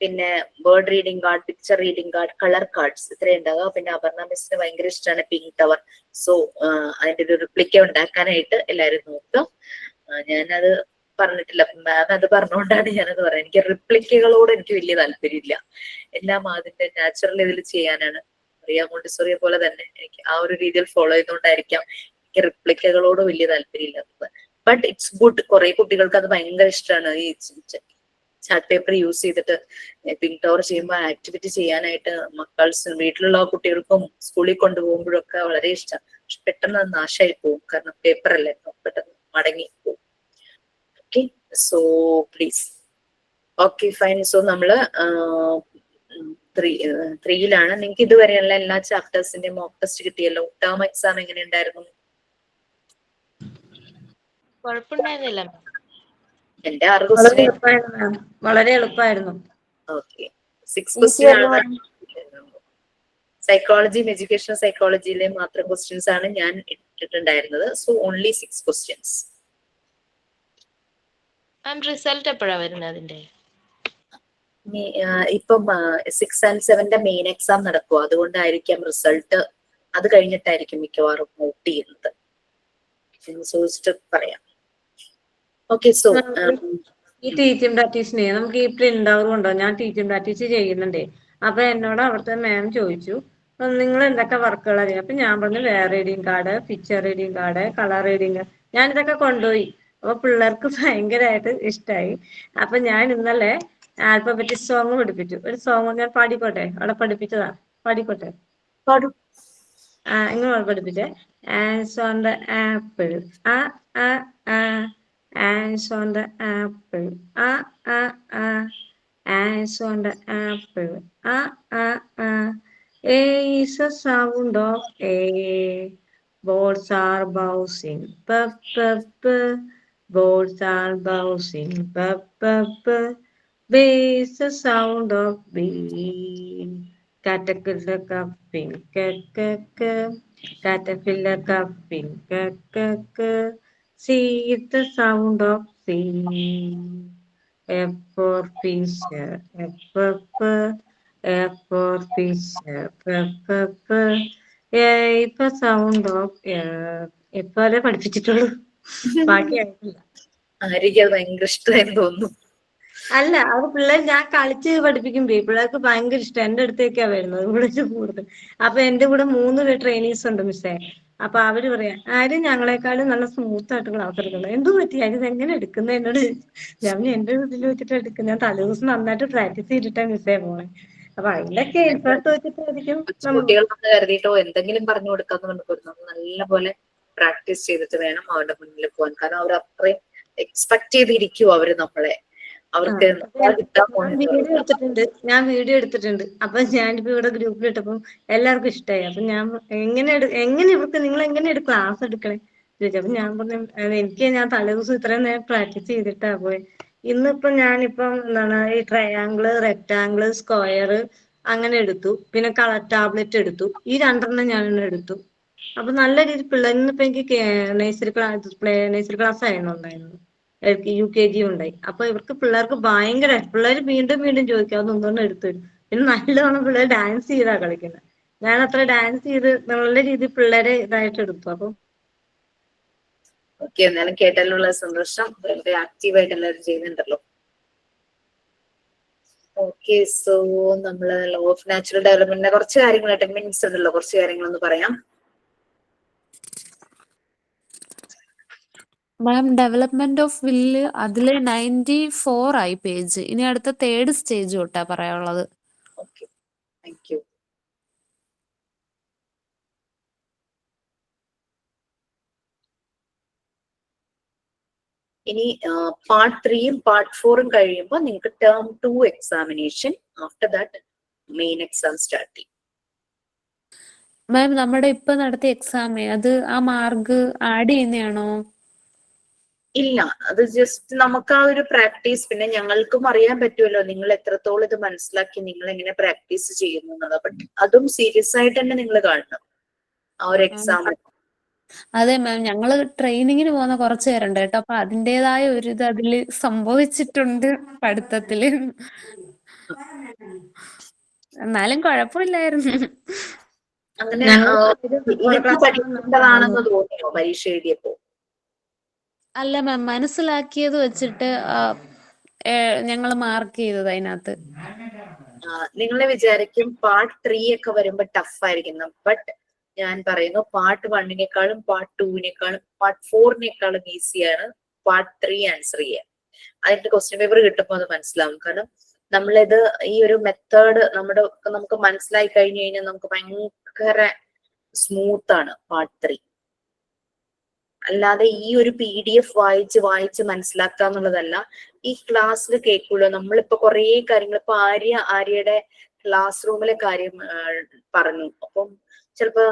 പിന്നെ word reading card, picture reading card, colour cards ഇത്രയും ഉണ്ടാകുക. പിന്നെ അപർണ മിസ്സിന് ഭയങ്കര ഇഷ്ടമാണ് പിങ്ക് ടവർ. സോ അതിന്റെ ഒരു റിപ്ലിക്ക ഉണ്ടാക്കാനായിട്ട് എല്ലാവരും നോക്കുക. ഞാനത് പറഞ്ഞിട്ടില്ല, മാം അത് പറഞ്ഞുകൊണ്ടാണ് ഞാനത് പറയുന്നത്. എനിക്ക് റിപ്ലിക്കകളോട് എനിക്ക് വലിയ താല്പര്യമില്ല. എല്ലാം അതിന്റെ നാച്ചുറൽ ഇതിൽ ചെയ്യാനാണ്. റിയ മോണ്ടിസോറിയെ പോലെ തന്നെ എനിക്ക് ആ ഒരു രീതിയിൽ ഫോളോ ചെയ്തുകൊണ്ടായിരിക്കാം എനിക്ക് റിപ്ലിക്കകളോട് വലിയ താല്പര്യമില്ലാത്തത്. But it's good. കുറെ കുട്ടികൾക്ക് അത് ഭയങ്കര ഇഷ്ടമാണ്. ഈ ചാർട്ട് പേപ്പർ യൂസ് ചെയ്തിട്ട് പിങ്ക് ടവർ ചെയ്യുമ്പോൾ ആക്ടിവിറ്റി ചെയ്യാനായിട്ട് വീട്ടിലുള്ള കുട്ടികൾക്കും സ്കൂളിൽ കൊണ്ടുപോകുമ്പോഴൊക്കെ വളരെ ഇഷ്ടമാണ്. പക്ഷെ പെട്ടെന്ന് അത് നാശമായി പോകും, കാരണം പേപ്പർ അല്ലേ, പെട്ടെന്ന് മടങ്ങി പോകും. Okay, so please. Okay fine. So നമ്മള് 3-യിലാണ്. നിങ്ങൾക്ക് ഇതുവരെയുള്ള എല്ലാ ചാപ്റ്റേഴ്സിന്റെ മോക്ക് ടെസ്റ്റ് കിട്ടിയല്ലോ. ടേം എക്സാം എങ്ങനെ ഉണ്ടായിരുന്നു? കുഴപ്പമുണ്ടായിരുന്നില്ല. എന്റെ 6 ക്വസ്റ്റ്യൻ വളരെ എളുപ്പമായിരുന്നു. ഓക്കെ, 6 ക്വസ്റ്റ്യൻ ആണ്. സൈക്കോളജിയും എഡ്യൂക്കേഷണൽ സൈക്കോളജിയിലെ മാത്രം ക്വസ്റ്റ്യൻസ് ആണ് ഞാൻ ഇട്ടിട്ടുണ്ടായിരുന്നത്. So only 6 questions. റിസൾട്ട് എപ്പോഴാ വരുന്നത് അതിന്റെ? ഇപ്പം 6 and 7 മെയിൻ എക്സാം നടക്കുക. അതുകൊണ്ടായിരിക്കാം റിസൾട്ട് അത് കഴിഞ്ഞിട്ടായിരിക്കും മിക്കവാറും നോട്ട് ചെയ്യുന്നത്. ചോദിച്ചിട്ട് പറയാം. ഓക്കെ, സോ ഈ ടീച്ചിങ് പ്രാക്ടീസിനെ നമുക്ക് ഈ പ്രിന്റ് ഔട്ട് ഉണ്ടോ? ഞാൻ ടീച്ചിങ് പ്രാക്ടീസ് ചെയ്യുന്നുണ്ടേ. അപ്പൊ എന്നോട് അവിടുത്തെ മാം ചോദിച്ചു നിങ്ങൾ എന്തൊക്കെ വർക്കുകൾ അറിയാം. അപ്പൊ ഞാൻ പറഞ്ഞു വേറെ reading card, picture reading card, colour reading. ഞാൻ ഇതൊക്കെ കൊണ്ടുപോയി. അപ്പൊ പിള്ളേർക്ക് ഭയങ്കരമായിട്ട് ഇഷ്ടമായി. അപ്പൊ ഞാൻ ഇന്നലെ ആൽഫബറ്റിക് സോങ് പഠിപ്പിച്ചു. ഒരു സോങ് ഞാൻ പാടിക്കോട്ടെ? അവിടെ പഠിപ്പിച്ചതാ, പാടിക്കോട്ടെ? ഇങ്ങനെ പഠിപ്പിച്ചേ. Ants on the apple, ants on the apple, ants on the apple, A is a sound of A. Birds are bouncing, birds are bouncing, B is the sound of B. Caterpillar cupping, caterpillar cupping, C is the sound of C. F for fisher, F for fisher, A is the sound of F. എപ്പോലെ പഠിപ്പിച്ചിട്ടുള്ളൂ, ബാക്കിയായിട്ടില്ല. ആയിരിക്കും ഭയങ്കര ഇഷ്ടമായെന്ന് തോന്നുന്നു. അല്ല, അത് പിള്ളേർ ഞാൻ കളിച്ച് പഠിപ്പിക്കുമ്പോ പിള്ളേർക്ക് ഭയങ്കര ഇഷ്ടം. എന്റെ അടുത്തേക്കാ വരുന്നത് വിളിച്ച് കൂടുതൽ. അപ്പൊ എന്റെ കൂടെ 3 ട്രെയിനീസ് ഉണ്ട് മിസ്സേ. അപ്പൊ അവര് പറയാം ആരും ഞങ്ങളെക്കാളും നല്ല സ്മൂത്ത് ആയിട്ട് ക്ലാസ് എടുക്കണം. എന്ത് പറ്റി ഇത് എങ്ങനെ എടുക്കുന്നത് എന്നോട് ഞാൻ എന്റെ ഇതിൽ വെച്ചിട്ട് എടുക്കും. ഞാൻ തലേദിവസം നന്നായിട്ട് പ്രാക്ടീസ് ചെയ്തിട്ടാ മിസ്സേ പോണേ. അപ്പൊ അതിലൊക്കെ എഫേർട്ട് വെച്ചിട്ടായിരിക്കും കുട്ടികൾ കരുതിയിട്ടോ എന്തെങ്കിലും പറഞ്ഞു കൊടുക്കാന്ന് പറഞ്ഞിട്ട് നല്ലപോലെ പ്രാക്ടീസ് ചെയ്തിട്ട് വേണം അവരുടെ മുന്നിൽ പോകാൻ. കാരണം അവർ അത്രയും എക്സ്പെക്ട് ചെയ്തിരിക്കും അവര് നമ്മളെ. അവർക്ക് ഞാൻ വീഡിയോ എടുത്തിട്ടുണ്ട്. അപ്പൊ ഞാനിപ്പോ ഇവിടെ ഗ്രൂപ്പിൽ ഇട്ടപ്പം എല്ലാവർക്കും ഇഷ്ടമായി. അപ്പൊ ഞാൻ എങ്ങനെ ഇവർക്ക് നിങ്ങൾ എങ്ങനെ ക്ലാസ് എടുക്കണേ ചോദിച്ചു. അപ്പൊ ഞാൻ പറഞ്ഞു ഞാൻ തലേദിവസം ഇത്രയും നേരം പ്രാക്ടീസ് ചെയ്തിട്ടാ പോയി. ഇന്നിപ്പം ഞാനിപ്പം എന്താണ് ഈ ട്രയാങ്കിള്, റെക്ടാങ്കിള്, സ്ക്വയർ അങ്ങനെ എടുത്തു. പിന്നെ കളർ ടാബ്ലറ്റ് എടുത്തു. ഈ 2 ഞാൻ എടുത്തു. അപ്പൊ നല്ല രീതിയിൽ പിള്ളേർ ഇന്നിപ്പോ എനിക്ക് നഴ്സറി ക്ലാസ് ആയിരുന്നുണ്ടായിരുന്നു, UKG ഉണ്ടായി. അപ്പൊ പിള്ളേർക്ക് ഭയങ്കര പിള്ളേർ വീണ്ടും വീണ്ടും ചോദിക്കും അതൊന്നും എടുത്തു തരും. പിന്നെ നല്ലവണ്ണം പിള്ളേർ ഡാൻസ് ചെയ്താ കളിക്കുന്നത്. ഞാൻ അത്ര ഡാൻസ് ചെയ്ത് നല്ല രീതിയിൽ പിള്ളേരെ ഇതായിട്ട് എടുത്തു. അപ്പൊ ഓക്കെ, എന്നാലും കേട്ടാലുള്ള സന്തോഷം. വളരെ ആക്റ്റീവായിട്ട് എല്ലാവരും ചെയ്യുന്നുണ്ടല്ലോ. ഓക്കെ, സോ നമ്മള് ലോ ഓഫ് നാച്ചുറൽ ഡെവലപ്മെന്റിന്റെ കുറച്ച് കാര്യങ്ങൾ 10 മിനിറ്റ്സ് ഉണ്ടല്ലോ, കുറച്ച് കാര്യങ്ങളൊന്ന് പറയാം. മാം ഡെവലപ്മെന്റ് ഓഫ് വില്ല് അതില് 94 ആയി പേജ്. ഇനി അടുത്ത 3rd സ്റ്റേജ് തൊട്ടാ പറയാനുള്ളത്. Okay, thank you. ഇനി പാർട്ട് 3യും പാർട്ട് 4ഉം കഴിയുമ്പോൾ നിങ്ങൾക്ക് term 2 examination, after that main exam start ചെയ്യും. മാം നമ്മുടെ ഇപ്പൊ നടത്തിയ എക്സാം അത് ആ മാർക്ക് ആഡ് ചെയ്യുന്നതാണോ? ഇല്ല, അത് ജസ്റ്റ് നമുക്ക് ആ ഒരു പ്രാക്ടീസ്, പിന്നെ ഞങ്ങൾക്കും അറിയാൻ പറ്റുമല്ലോ നിങ്ങൾ എത്രത്തോളം ഇത് മനസ്സിലാക്കി നിങ്ങൾ എങ്ങനെ പ്രാക്ടീസ് ചെയ്യുന്നു എന്നുള്ളത്. ബട്ട് അതും സീരിയസ് ആയിട്ട് തന്നെ നിങ്ങൾ കാണണം ആ ഒരു എക്സാം. അതെ മാം, ഞങ്ങള് ട്രെയിനിങ്ങിന് പോകുന്ന കുറച്ച് പേരുണ്ട് കേട്ടോ. അപ്പൊ അതിൻ്റെതായ ഒരു ഇത് അതില് സംഭവിച്ചിട്ടുണ്ട് പഠിത്തത്തില്. എന്നാലും കുഴപ്പമില്ലായിരുന്നു. അങ്ങനെ ഞങ്ങൾ ഇരുത്തി പഠിക്കേണ്ടതാണെന്ന് തോന്നിയോ പരീക്ഷ എഴുതിയപ്പോ? അല്ല മാം, മനസ്സിലാക്കിയത് വെച്ചിട്ട് ഞങ്ങൾ മാർക്ക് ചെയ്തത് അതിനകത്ത്. നിങ്ങൾ വിചാരിക്കും പാർട്ട് 3 ഒക്കെ വരുമ്പോ ടഫ് ആയിരിക്കുന്നു. ബട്ട് ഞാൻ പറയുന്നു പാർട്ട് 1-നേക്കാളും പാർട്ട് 2-നേക്കാളും പാർട്ട് 4-നേക്കാളും ഈസിയാണ് പാർട്ട് 3 ആൻസർ ചെയ്യാൻ. അതിന്റെ ക്വസ്റ്റ്യൻ പേപ്പർ കിട്ടുമ്പോൾ അത് മനസ്സിലാവും. കാരണം നമ്മളിത് ഈ ഒരു മെത്തേഡ് നമുക്ക് മനസ്സിലായി കഴിഞ്ഞു കഴിഞ്ഞാൽ നമുക്ക് ഭയങ്കര സ്മൂത്ത് ആണ് പാർട്ട് 3. അല്ലാതെ ഈ ഒരു PDF വായിച്ച് മനസ്സിലാക്കുക എന്നുള്ളതല്ല. ഈ ക്ലാസ്സിൽ കേൾക്കുള്ളൂ. നമ്മളിപ്പോ കുറെ കാര്യങ്ങൾ, ഇപ്പൊ ആര്യയുടെ ക്ലാസ് റൂമിലെ കാര്യം പറഞ്ഞു. അപ്പം ചിലപ്പോ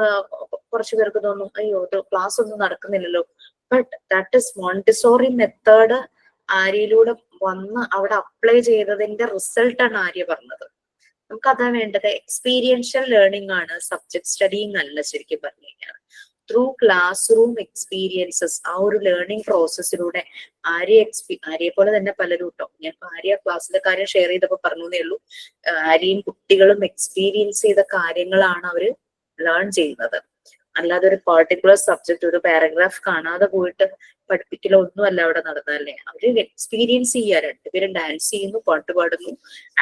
കുറച്ചു പേർക്ക് തോന്നും അയ്യോ ക്ലാസ് ഒന്നും നടക്കുന്നില്ലല്ലോ. But that is Montessori method ആര്യയിലൂടെ വന്ന് അവിടെ അപ്ലൈ ചെയ്തതിന്റെ റിസൾട്ടാണ് ആര്യ പറഞ്ഞത്. നമുക്ക് അതാ വേണ്ടത്. എക്സ്പീരിയൻഷ്യൽ ലേണിംഗ് ആണ്, സബ്ജക്ട് സ്റ്റഡിങ് അല്ല ശരിക്കും പറഞ്ഞു കഴിഞ്ഞാൽ. ത്രൂ ക്ലാസ് റൂം എക്സ്പീരിയൻസസ്, ആ ഒരു ലേണിംഗ് പ്രോസസ്സിലൂടെ ആര്യയെ പോലെ തന്നെ പലരും കേട്ടോ. ഞാൻ ആര്യ ക്ലാസ്സിലെ കാര്യം ഷെയർ ചെയ്തപ്പോ പറഞ്ഞേ ഉള്ളൂ. ആര്യയും കുട്ടികളും എക്സ്പീരിയൻസ് ചെയ്ത കാര്യങ്ങളാണ് അവര് ലേൺ ചെയ്യുന്നത്. അല്ലാതെ ഒരു പർട്ടിക്കുലർ സബ്ജക്ട് ഒരു പാരഗ്രാഫ് കാണാതെ പോയിട്ട് പഠിപ്പിക്കലോ ഒന്നുമല്ല അവിടെ നടന്നതല്ലേ. അവര് എക്സ്പീരിയൻസ് ചെയ്യുക. രണ്ടുപേരും ഡാൻസ് ചെയ്യുന്നു, പാട്ട് പാടുന്നു,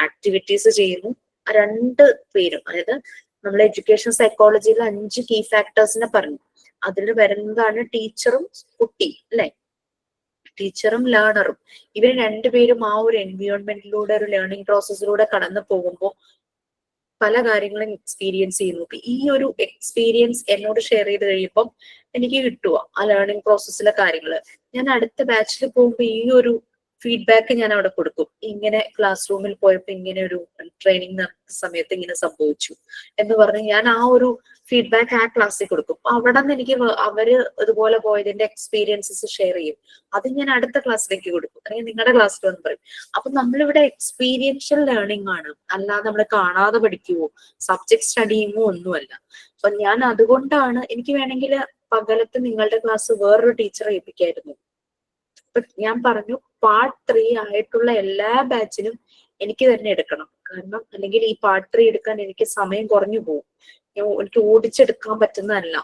ആക്ടിവിറ്റീസ് ചെയ്യുന്നു. ആ 2 പേരും, അതായത് നമ്മൾ എഡ്യൂക്കേഷൻ സൈക്കോളജിയിൽ 5 കീ ഫാക്ടേഴ്സിനെ പറഞ്ഞു. അതിൽ വരുന്നതാണ് ടീച്ചറും കുട്ടി അല്ലെ, ടീച്ചറും ലേണറും. ഇവര് 2 പേരും ആ ഒരു എൻവയോൺമെന്റിലൂടെ, ഒരു ലേണിംഗ് പ്രോസസ്സിലൂടെ കടന്നു പോകുമ്പോൾ പല കാര്യങ്ങളും എക്സ്പീരിയൻസ് ചെയ്യുന്നു. ഈ ഒരു എക്സ്പീരിയൻസ് എന്നോട് ഷെയർ ചെയ്ത് കഴിയുമ്പോൾ എനിക്ക് കിട്ടുക ആ ലേണിംഗ് പ്രോസസ്സിലെ കാര്യങ്ങൾ. ഞാൻ അടുത്ത ബാച്ചിൽ പോകുമ്പോൾ ഈ ഒരു ഫീഡ്ബാക്ക് ഞാൻ അവിടെ കൊടുക്കും. ഇങ്ങനെ ക്ലാസ് റൂമിൽ പോയപ്പോ ഇങ്ങനെ ഒരു ട്രെയിനിങ് സമയത്ത് ഇങ്ങനെ സംഭവിച്ചു എന്ന് പറഞ്ഞ് ഞാൻ ആ ഒരു ഫീഡ്ബാക്ക് ആ ക്ലാസ്സിൽ കൊടുക്കും. അവിടെ നിന്ന് എനിക്ക് അവര് ഇതുപോലെ പോയതിന്റെ എക്സ്പീരിയൻസസ് ഷെയർ ചെയ്യും. അത് ഞാൻ അടുത്ത ക്ലാസ്സിലേക്ക് കൊടുക്കും, അല്ലെങ്കിൽ നിങ്ങളുടെ ക്ലാസ്സിൽ വന്ന് പറയും. അപ്പൊ നമ്മളിവിടെ എക്സ്പീരിയൻഷ്യൽ ലേണിംഗ് ആണ്, അല്ലാതെ നമ്മൾ കാണാതെ പഠിക്കുവോ സബ്ജക്ട് സ്റ്റഡിയിങ്ങോ ഒന്നുമല്ല. അപ്പൊ ഞാൻ അതുകൊണ്ടാണ്, എനിക്ക് വേണമെങ്കിൽ പകലത്ത് നിങ്ങളുടെ ക്ലാസ് വേറൊരു ടീച്ചറെ ഏൽപ്പിക്കായിരുന്നു. ഞാൻ പറഞ്ഞു പാർട്ട് 3 ആയിട്ടുള്ള എല്ലാ ബാച്ചിനും എനിക്ക് തന്നെ എടുക്കണം. കാരണം അല്ലെങ്കിൽ ഈ പാർട്ട് 3 എടുക്കാൻ എനിക്ക് സമയം കുറഞ്ഞു പോകും. എനിക്ക് ഓടിച്ചെടുക്കാൻ പറ്റുന്നതല്ല.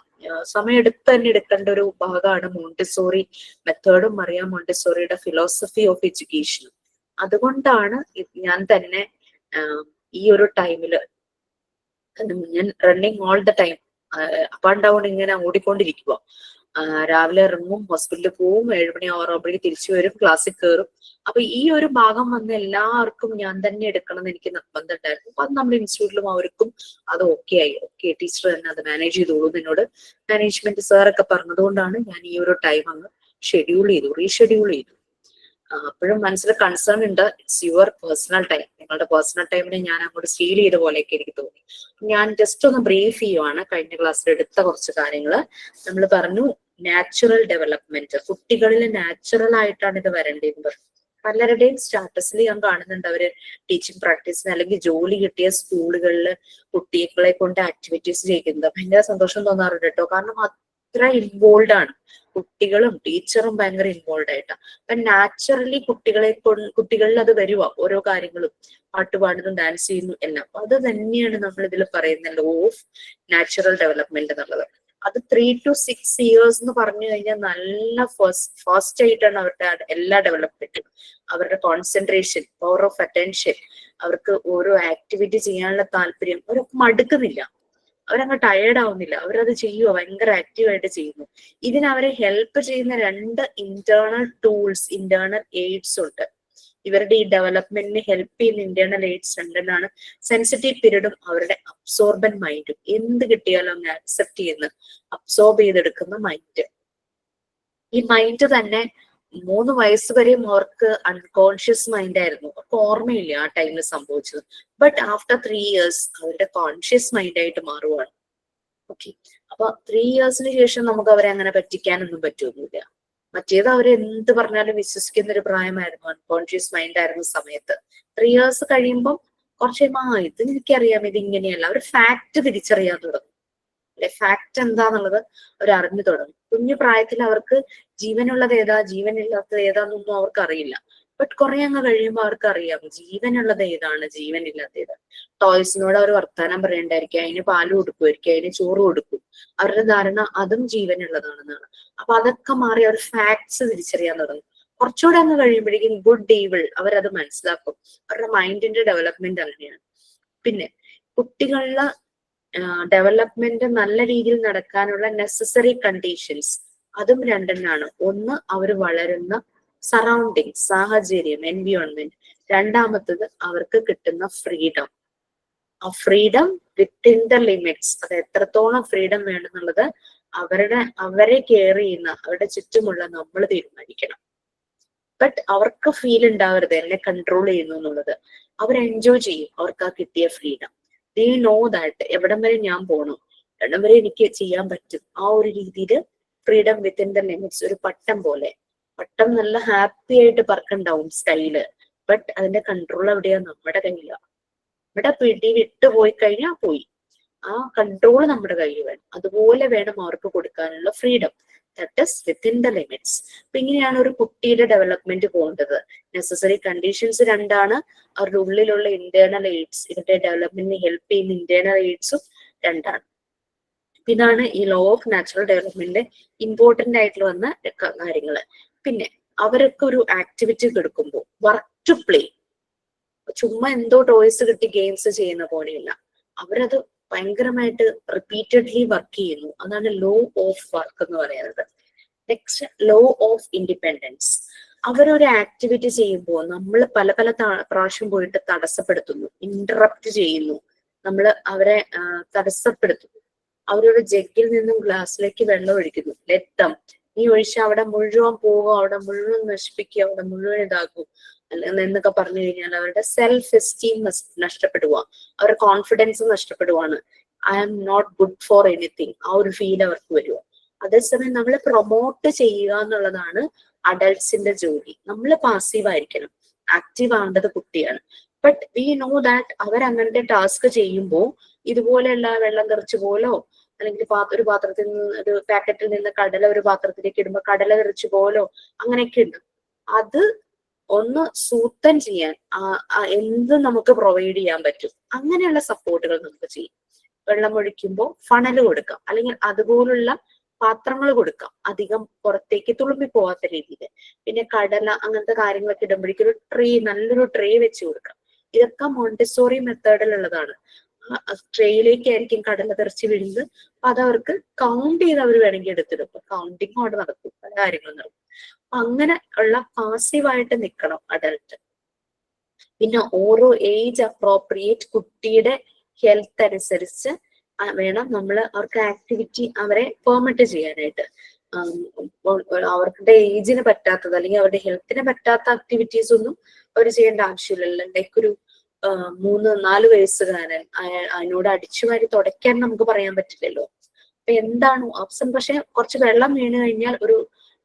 സമയം എടുത്ത് തന്നെ എടുക്കേണ്ട ഒരു ഭാഗമാണ് മോണ്ടിസോറി മെത്തേഡും അറിയാം, മോണ്ടിസോറിയുടെ ഫിലോസഫി ഓഫ് എഡ്യൂക്കേഷനും. അതുകൊണ്ടാണ് ഞാൻ തന്നെ ഈ ഒരു ടൈമില് ഞാൻ running all the time up and down ഇങ്ങനെ ഓടിക്കൊണ്ടിരിക്കുക. രാവിലെ ഇറങ്ങും, ഹോസ്പിറ്റലിൽ പോവും, 7 മണി ആവുമ്പോഴേക്ക് തിരിച്ചു വരും, ക്ലാസ്സിൽ കയറും. അപ്പൊ ഈ ഒരു ഭാഗം വന്ന് എല്ലാവർക്കും ഞാൻ തന്നെ എടുക്കണം എന്ന് എനിക്ക് നിർബന്ധം ഉണ്ടായിരുന്നു. അപ്പൊ അത് നമ്മുടെ ഇൻസ്റ്റിറ്റ്യൂട്ടിലും അവർക്കും അത് ഓക്കെ ആയി. ഓക്കെ, ടീച്ചർ തന്നെ അത് മാനേജ് ചെയ്തോളൂ എന്നോട് മാനേജ്മെന്റ് സാറൊക്കെ പറഞ്ഞതുകൊണ്ടാണ് ഞാൻ ഈ ഒരു ടൈം അങ്ങ് റീഷെഡ്യൂൾ ചെയ്തു. അപ്പോഴും മനസ്സിൽ കൺസേൺ ഉണ്ട്. ഇറ്റ്സ് യുവർ പേഴ്സണൽ ടൈം, നിങ്ങളുടെ പേഴ്സണൽ ടൈമിനെ ഞാൻ അങ്ങോട്ട് സ്റ്റീൽ ചെയ്ത പോലെയൊക്കെ എനിക്ക് തോന്നി. ഞാൻ ജസ്റ്റ് ഒന്ന് ബ്രീഫ് ചെയ്യുവാണ് കഴിഞ്ഞ ക്ലാസ്സിൽ എടുത്ത കുറച്ച് കാര്യങ്ങള്. നമ്മൾ പറഞ്ഞു നാച്ചുറൽ ഡെവലപ്മെന്റ്, കുട്ടികളിൽ നാച്ചുറൽ ആയിട്ടാണ് ഇത് വരേണ്ടതെന്ന് പറഞ്ഞു. പലരുടെയും സ്റ്റാറ്റസിൽ ഞാൻ കാണുന്നുണ്ട് അവര് ടീച്ചിങ് പ്രാക്ടീസിന് അല്ലെങ്കിൽ ജോലി കിട്ടിയ സ്കൂളുകളിൽ കുട്ടികളെ കൊണ്ട് ആക്ടിവിറ്റീസ് ചെയ്യുന്നത് ഭയങ്കര സന്തോഷം തോന്നാറുണ്ട് കേട്ടോ. കാരണം അത്ര ഇൻവോൾവ് ആണ്, കുട്ടികളും ടീച്ചറും ഭയങ്കര ഇൻവോൾവ് ആയിട്ടാണ്. അപ്പൊ നാച്ചുറലി കുട്ടികളിൽ അത് വരുക, ഓരോ കാര്യങ്ങളും പാട്ട് പാടുന്നു, ഡാൻസ് ചെയ്യുന്നു എല്ലാം. അപ്പൊ അത് തന്നെയാണ് നമ്മൾ ഇതിൽ പറയുന്ന ലോ ഓഫ് നാച്ചുറൽ ഡെവലപ്മെന്റ് എന്നുള്ളത്. അത് 3 to 6 years എന്ന് പറഞ്ഞു കഴിഞ്ഞാൽ നല്ല ഫാസ്റ്റ് ആയിട്ടാണ് അവരുടെ എല്ലാ ഡെവലപ്മെന്റും. അവരുടെ കോൺസെൻട്രേഷൻ, പവർ ഓഫ് അറ്റൻഷൻ, അവർക്ക് ഓരോ ആക്ടിവിറ്റി ചെയ്യാനുള്ള താല്പര്യം, അവരൊക്കെ മടുക്കുന്നില്ല. അവരങ്ങ് ടയേർഡ് ആവുന്നില്ല, അവരത് ചെയ്യുക, ഭയങ്കര ആക്റ്റീവായിട്ട് ചെയ്യുന്നു. ഇതിനവരെ ഹെൽപ്പ് ചെയ്യുന്ന 2 ഇന്റേണൽ ടൂൾസ്, ഇന്റേണൽ എയ്ഡ്സ് ഉണ്ട്. ഇവരുടെ ഈ ഡെവലപ്മെന്റിന് ഹെൽപ്പ് ചെയ്യുന്ന ഇന്റേണൽ എയ്ഡ്സ് രണ്ടെണ്ണാണ് സെൻസിറ്റീവ് പീരീഡും അവരുടെ അബ്സോർബൻ മൈൻഡും. എന്ത് കിട്ടിയാലും അങ്ങ് അക്സെപ്റ്റ് ചെയ്യുന്ന, അബ്സോർബ് ചെയ്തെടുക്കുന്ന മൈൻഡ്. ഈ മൈൻഡ് തന്നെ 3 വയസ്സ് വരെയും അവർക്ക് അൺകോൺഷ്യസ് മൈൻഡ് ആയിരുന്നു, അവർക്ക് ഓർമ്മയില്ല ആ ടൈമിൽ സംഭവിച്ചത്. ബട്ട് ആഫ്റ്റർ 3 ഇയേഴ്സ് അവരുടെ കോൺഷ്യസ് മൈൻഡ് ആയിട്ട് മാറുവാണ്. ഓക്കെ, അപ്പൊ 3 ഇയേഴ്സിന് ശേഷം നമുക്ക് അവരെ അങ്ങനെ പറ്റിക്കാനൊന്നും പറ്റുമൊന്നുമില്ല. മറ്റേത് അവരെ എന്ത് പറഞ്ഞാലും വിശ്വസിക്കുന്ന ഒരു പ്രായമായിരുന്നു, അൺകോൺഷ്യസ് മൈൻഡ് ആയിരുന്ന സമയത്ത്. 3 ഇയേഴ്സ് കഴിയുമ്പോൾ കുറച്ച് ഇത് എനിക്കറിയാം, ഇത് ഇങ്ങനെയല്ല, അവർ ഫാക്ട് തിരിച്ചറിയാൻ തുടങ്ങും. അല്ലെ, ഫാക്ട് എന്താന്നുള്ളത് അവർ അറിഞ്ഞു തുടങ്ങും. കുഞ്ഞു പ്രായത്തിൽ അവർക്ക് ജീവനുള്ളത് ഏതാ ജീവനില്ലാത്തത് ഏതാന്നൊന്നും അവർക്ക് അറിയില്ല. ബട്ട് കുറെ അങ്ങ് കഴിയുമ്പോൾ അവർക്ക് അറിയാം ജീവനുള്ളത് ഏതാണ് ജീവനില്ലാത്ത ഏതാണ്. ടോയ്സിനോട് അവർ വർത്താനം പറയണ്ടായിരിക്കും, അതിന് പാല് കൊടുക്കുമായിരിക്കും, അതിന് ചോറ് കൊടുക്കും. അവരുടെ ധാരണ അതും ജീവനുള്ളതാണെന്നാണ്. അപ്പൊ അതൊക്കെ മാറി അവർ ഫാക്ട്സ് തിരിച്ചറിയാൻ തുടങ്ങും. കുറച്ചുകൂടെ അങ്ങ് കഴിയുമ്പോഴേക്കും ഗുഡ് ഈവിൾ അവരത് മനസ്സിലാക്കും. അവരുടെ മൈൻഡിന്റെ ഡെവലപ്മെന്റ് അങ്ങനെയാണ്. പിന്നെ കുട്ടികളിലെ ഡെവലപ്മെന്റ് നല്ല രീതിയിൽ നടക്കാനുള്ള നെസസറി കണ്ടീഷൻസ് അതും 2 എണ്ണാണ്. ഒന്ന് അവർ വളരുന്ന സറൗണ്ടിങ്, സാഹചര്യം, എൻവിയോൺമെന്റ്. രണ്ടാമത്തത് അവർക്ക് കിട്ടുന്ന ഫ്രീഡം. ആ ഫ്രീഡം വിത്തിൻ ദ ലിമിറ്റ്സ്, അത് എത്രത്തോളം ഫ്രീഡം വേണമെന്നുള്ളത് അവരെ കെയർ ചെയ്യുന്ന അവരുടെ ചുറ്റുമുള്ള നമ്മൾ തീരുമാനിക്കണം. ബട്ട് അവർക്ക് ഫീൽ ഉണ്ടാവരുത് എന്നെ കൺട്രോൾ ചെയ്യുന്നു എന്നുള്ളത്. അവർ എൻജോയ് ചെയ്യും അവർക്ക് ആ കിട്ടിയ ഫ്രീഡം. ദേ നോ ദാറ്റ് എവിടം വരെ ഞാൻ പോകണം, എവിടം വരെ എനിക്ക് ചെയ്യാൻ പറ്റും. ആ ഒരു രീതിയിൽ ഫ്രീഡം വിത്തിൻ ദ ലിമിറ്റ്സ്. ഒരു പട്ടം പോലെ, പട്ടം നല്ല ഹാപ്പി ആയിട്ട് പറക്കണ്ടാവും സ്റ്റൈല്. ബട്ട് അതിന്റെ കൺട്രോൾ എവിടെയാ? നമ്മുടെ കയ്യിലാണ്. നമ്മുടെ പിടി വിട്ടു പോയി കഴിഞ്ഞാൽ പോയി. ആ കൺട്രോൾ നമ്മുടെ കയ്യിൽ വേണം. അതുപോലെ വേണം അവർക്ക് കൊടുക്കാനുള്ള freedom. That is within the limits. അപ്പൊ ഇങ്ങനെയാണ് ഒരു കുട്ടിയുടെ ഡെവലപ്മെന്റ് പോകേണ്ടത്. നെസസറി കണ്ടീഷൻസ് 2ആണ്. അവരുടെ ഉള്ളിലുള്ള ഇന്റേണൽ എയ്ഡ്സ്, ഇവരുടെ ഡെവലപ്മെന്റിന് ഹെൽപ്പ് ചെയ്യുന്ന ഇന്റേണൽ എയ്ഡ്സും 2ആണ്. ഇതാണ് ഈ ലോ ഓഫ് നാച്ചുറൽ ഡെവലപ്മെന്റിന്റെ ഇമ്പോർട്ടന്റ് ആയിട്ടുള്ള വന്ന കാര്യങ്ങള്. പിന്നെ അവരൊക്കെ ഒരു ആക്ടിവിറ്റി കൊടുക്കുമ്പോൾ വർക്ക് ടു പ്ലേ, ചുമ്മാ എന്തോ ടോയ്സ് കിട്ടി ഗെയിംസ് ചെയ്യുന്ന പോലെയല്ല. അവരത് ഭയങ്കരമായിട്ട് റിപ്പീറ്റഡ്ലി വർക്ക് ചെയ്യുന്നു. അതാണ് ലോ ഓഫ് വർക്ക് എന്ന് പറയുന്നത്. Next low of independence. അവരൊരു ആക്ടിവിറ്റി ചെയ്യുമ്പോൾ നമ്മൾ പല പ്രാവശ്യം പോയിട്ട് തടസ്സപ്പെടുത്തുന്നു, ഇന്ററപ്റ്റ് ചെയ്യുന്നു, നമ്മൾ അവരെ തടസ്സപ്പെടുത്തുന്നു. അവരൊരു ജഗ്ഗിൽ നിന്നും ഗ്ലാസ്സിലേക്ക് വെള്ളം ഒഴിക്കുന്നു. ലെറ്റം, നീ ഒഴിച്ച് അവിടെ മുഴുവൻ പോകും, അവിടെ മുഴുവൻ നശിപ്പിക്കുക, അവിടെ മുഴുവൻ ഇതാക്കും അല്ലെങ്കിൽ എന്നൊക്കെ പറഞ്ഞു കഴിഞ്ഞാൽ അവരുടെ സെൽഫ് എസ്റ്റീം നഷ്ടപ്പെടുക, അവരുടെ കോൺഫിഡൻസ് നഷ്ടപ്പെടുവാണ്. I am not good for anything, ആ ഒരു ഫീൽ അവർക്ക് വരുമോ. അതേസമയം നമ്മൾ പ്രൊമോട്ട് ചെയ്യുക എന്നുള്ളതാണ് അഡൾട്ട്സിന്റെ ജോലി. നമ്മൾ പാസീവ് ആയിരിക്കണം, ആക്റ്റീവ് ആവേണ്ടത് കുട്ടിയാണ്. ബട്ട് വി നോ ദാറ്റ് അവരങ്ങനത്തെ ടാസ്ക് ചെയ്യുമ്പോൾ ഇതുപോലെയുള്ള വെള്ളം തെറിച്ചു പോലോ, അല്ലെങ്കിൽ ഒരു പാത്രത്തിൽ നിന്ന്, ഒരു പാക്കറ്റിൽ നിന്ന് കടല ഒരു പാത്രത്തിലേക്ക് ഇടുമ്പോൾ കടല തെറിച്ചു പോലോ, അങ്ങനെയൊക്കെ ഉണ്ട്. അത് ഒന്ന് സൂത്തൻ ചെയ്യാൻ എന്ത് നമുക്ക് പ്രൊവൈഡ് ചെയ്യാൻ പറ്റും, അങ്ങനെയുള്ള സപ്പോർട്ടുകൾ നമുക്ക് ചെയ്യും. വെള്ളം ഒഴിക്കുമ്പോൾ ഫണല് കൊടുക്കാം, അല്ലെങ്കിൽ അതുപോലുള്ള പാത്രങ്ങൾ കൊടുക്കാം, അധികം പുറത്തേക്ക് തുളുമ്പി പോവാത്ത രീതിയിൽ. പിന്നെ കടല അങ്ങനത്തെ കാര്യങ്ങളൊക്കെ ഇടുമ്പോഴേക്കും ഒരു ട്രേ, നല്ലൊരു ട്രേ വെച്ച് കൊടുക്കാം. ഇതൊക്കെ മോണ്ടിസോറി മെത്തേഡിലുള്ളതാണ്. ട്രേയിലേക്കായിരിക്കും കടല തെറിച്ച് വീഴുന്നത്. അപ്പൊ അതവർക്ക് കൗണ്ട് ചെയ്ത് അവർ വേണമെങ്കിൽ എടുത്തിടും. അപ്പൊ കൗണ്ടിങ് അവിടെ നടക്കും, പല കാര്യങ്ങളും നടക്കും. അങ്ങനെ ഉള്ള പാസീവായിട്ട് നിൽക്കണം അഡൽട്ട്. പിന്നെ ഓരോ ഏജ് അപ്രോപ്രിയേറ്റ് കുട്ടിയുടെ ഹെൽത്ത് അനുസരിച്ച് വേണം നമ്മൾ അവർക്ക് ആക്ടിവിറ്റി അവരെ പെർമിറ്റ് ചെയ്യാനായിട്ട്. അവരുടെ ഏജിന് പറ്റാത്തത് അല്ലെങ്കിൽ അവരുടെ ഹെൽത്തിന് പറ്റാത്ത ആക്ടിവിറ്റീസ് ഒന്നും അവർ ചെയ്യേണ്ട ആവശ്യമില്ലല്ലോ. ലൈക്ക് ഒരു 3-4 വയസ്സുകാരൻ അതിനോട് അടിച്ചുമാരി തുടയ്ക്കാൻ നമുക്ക് പറയാൻ പറ്റില്ലല്ലോ. അപ്പൊ എന്താണ് ഓപ്ഷൻ? പക്ഷെ കുറച്ച് വെള്ളം വീണ് കഴിഞ്ഞാൽ ഒരു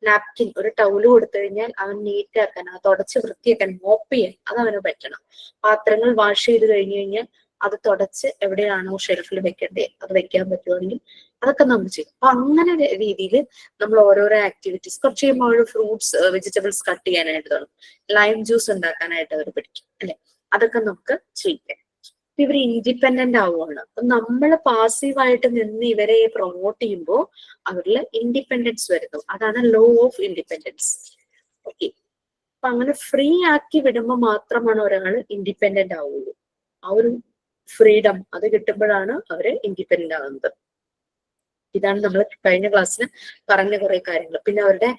നാപ്കിൻ, ഒരു ടൗല് കൊടുത്തു കഴിഞ്ഞാൽ അവൻ നീറ്റ് ആക്കാൻ, അത് തുടച്ച് വൃത്തിയാക്കാൻ, മോപ്പ് ചെയ്യാൻ അത് അവന് പറ്റണം. പാത്രങ്ങൾ വാഷ് ചെയ്ത് കഴിഞ്ഞു കഴിഞ്ഞാൽ അത് തുടച്ച് എവിടെയാണോ ഷെൽഫിൽ വെക്കേണ്ടത് അത് വെക്കാൻ പറ്റുവാണെങ്കിൽ അതൊക്കെ നമ്മൾ ചെയ്യും. അപ്പൊ അങ്ങനെ രീതിയിൽ നമ്മൾ ഓരോരോ ആക്ടിവിറ്റീസ്, കുറച്ച് കഴിയുമ്പോൾ ഫ്രൂട്ട്സ് വെജിറ്റബിൾസ് കട്ട് ചെയ്യാനായിട്ട് തുടങ്ങും, ലൈം ജ്യൂസ് ഉണ്ടാക്കാനായിട്ട് അവർ പഠിക്കും അല്ലെ. അതൊക്കെ നമുക്ക് ചെയ്യാം. ഇവർ ഇൻഡിപെൻഡന്റ് ആവുകയാണ്. അപ്പൊ നമ്മൾ പാസീവായിട്ട് നിന്ന് ഇവരെ പ്രൊമോട്ട് ചെയ്യുമ്പോൾ അവരിൽ ഇൻഡിപെൻഡൻസ് വരുന്നു. അതാണ് ലോ ഓഫ് ഇൻഡിപെൻഡൻസ്. ഓക്കെ, അപ്പൊ അങ്ങനെ ഫ്രീ ആക്കി വിടുമ്പോൾ മാത്രമാണ് ഒരാൾ ഇൻഡിപെൻഡന്റ് ആവുള്ളൂ. ആ ഒരു ഫ്രീഡം അത് കിട്ടുമ്പോഴാണ് അവര് ഇൻഡിപെൻഡന്റ് ആകുന്നത്. ഇതാണ് നമ്മൾ കഴിഞ്ഞ ക്ലാസ്സിൽ പറഞ്ഞ കുറെ കാര്യങ്ങൾ. പിന്നെ അവരുടെ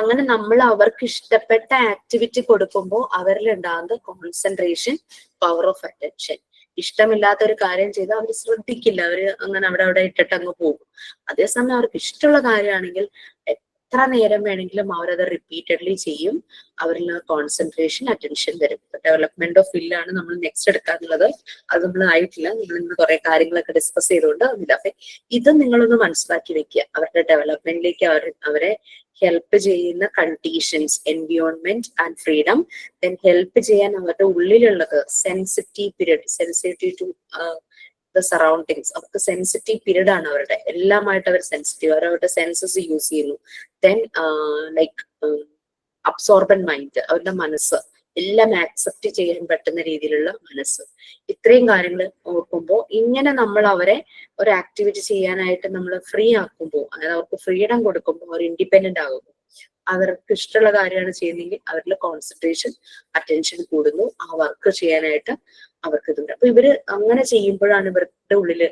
അങ്ങനെ നമ്മൾ അവർക്ക് ഇഷ്ടപ്പെട്ട ആക്ടിവിറ്റി കൊടുക്കുമ്പോൾ അവരിൽ ഉണ്ടാകുന്ന കോൺസെൻട്രേഷൻ, പവർ ഓഫ് അറ്റൻഷൻ. ഇഷ്ടമില്ലാത്ത ഒരു കാര്യം ചെയ്താൽ അവർ ശ്രദ്ധിക്കില്ല, അവര് അങ്ങനെ അവിടെ ഇട്ടിട്ട് അങ്ങ് പോകും. അതേസമയം അവർക്ക് ഇഷ്ടമുള്ള കാര്യമാണെങ്കിൽ എത്ര നേരം വേണമെങ്കിലും അവരത് റിപ്പീറ്റഡ്ലി ചെയ്യും. അവരിൽ കോൺസെൻട്രേഷൻ, അറ്റൻഷൻ വരും. ഡെവലപ്മെന്റ് ഓഫ് വില്ല് ആണ് നമ്മൾ നെക്സ്റ്റ് എടുക്കാനുള്ളത്. അത് നമ്മൾ ആയിട്ടില്ല. നമ്മൾ ഇന്ന് കുറെ കാര്യങ്ങളൊക്കെ ഡിസ്കസ് ചെയ്തുകൊണ്ട് അതില്ല. അപ്പൊ ഇത് നിങ്ങളൊന്ന് മനസ്സിലാക്കി വെക്കുക. അവരുടെ ഡെവലപ്മെന്റിലേക്ക് അവരെ ഹെൽപ്പ് ചെയ്യുന്ന conditions, environment and freedom. Then help ചെയ്യാൻ അവരുടെ ഉള്ളിലുള്ളത് sensitive period, sensitive to the surroundings. അവർക്ക് സെൻസിറ്റീവ് പീരീഡ് ആണ് അവരുടെ എല്ലാമായിട്ട്. അവർ സെൻസിറ്റീവ്, അവരവരുടെ സെൻസസ് യൂസ് ചെയ്യുന്നു. ദെൻ ലൈക്ക് അബ്സോർബന്റ് മൈൻഡ്, അവരുടെ മനസ്സ് എല്ലാം ആക്സെപ്റ്റ് ചെയ്യാൻ പറ്റുന്ന രീതിയിലുള്ള മനസ്സ്. ഇത്രയും കാര്യങ്ങൾ ഓർക്കുമ്പോൾ ഇങ്ങനെ നമ്മൾ അവരെ ഒരു ആക്ടിവിറ്റി ചെയ്യാനായിട്ട് നമ്മൾ ഫ്രീ ആക്കുമ്പോൾ, അതായത് അവർക്ക് ഫ്രീഡം കൊടുക്കുമ്പോൾ, അവർ ഇൻഡിപെൻഡന്റ് ആകുമ്പോൾ, അവർക്ക് ഇഷ്ടമുള്ള കാര്യമാണ് ചെയ്യുന്നതെങ്കിൽ അവരിൽ കോൺസെൻട്രേഷൻ, അറ്റൻഷൻ കൂടുന്നു. ആ വർക്ക് ചെയ്യാനായിട്ട് അവർക്ക് ഇതുണ്ട്. അപ്പൊ ഇവര് അങ്ങനെ ചെയ്യുമ്പോഴാണ് ഇവരുടെ ഉള്ളില്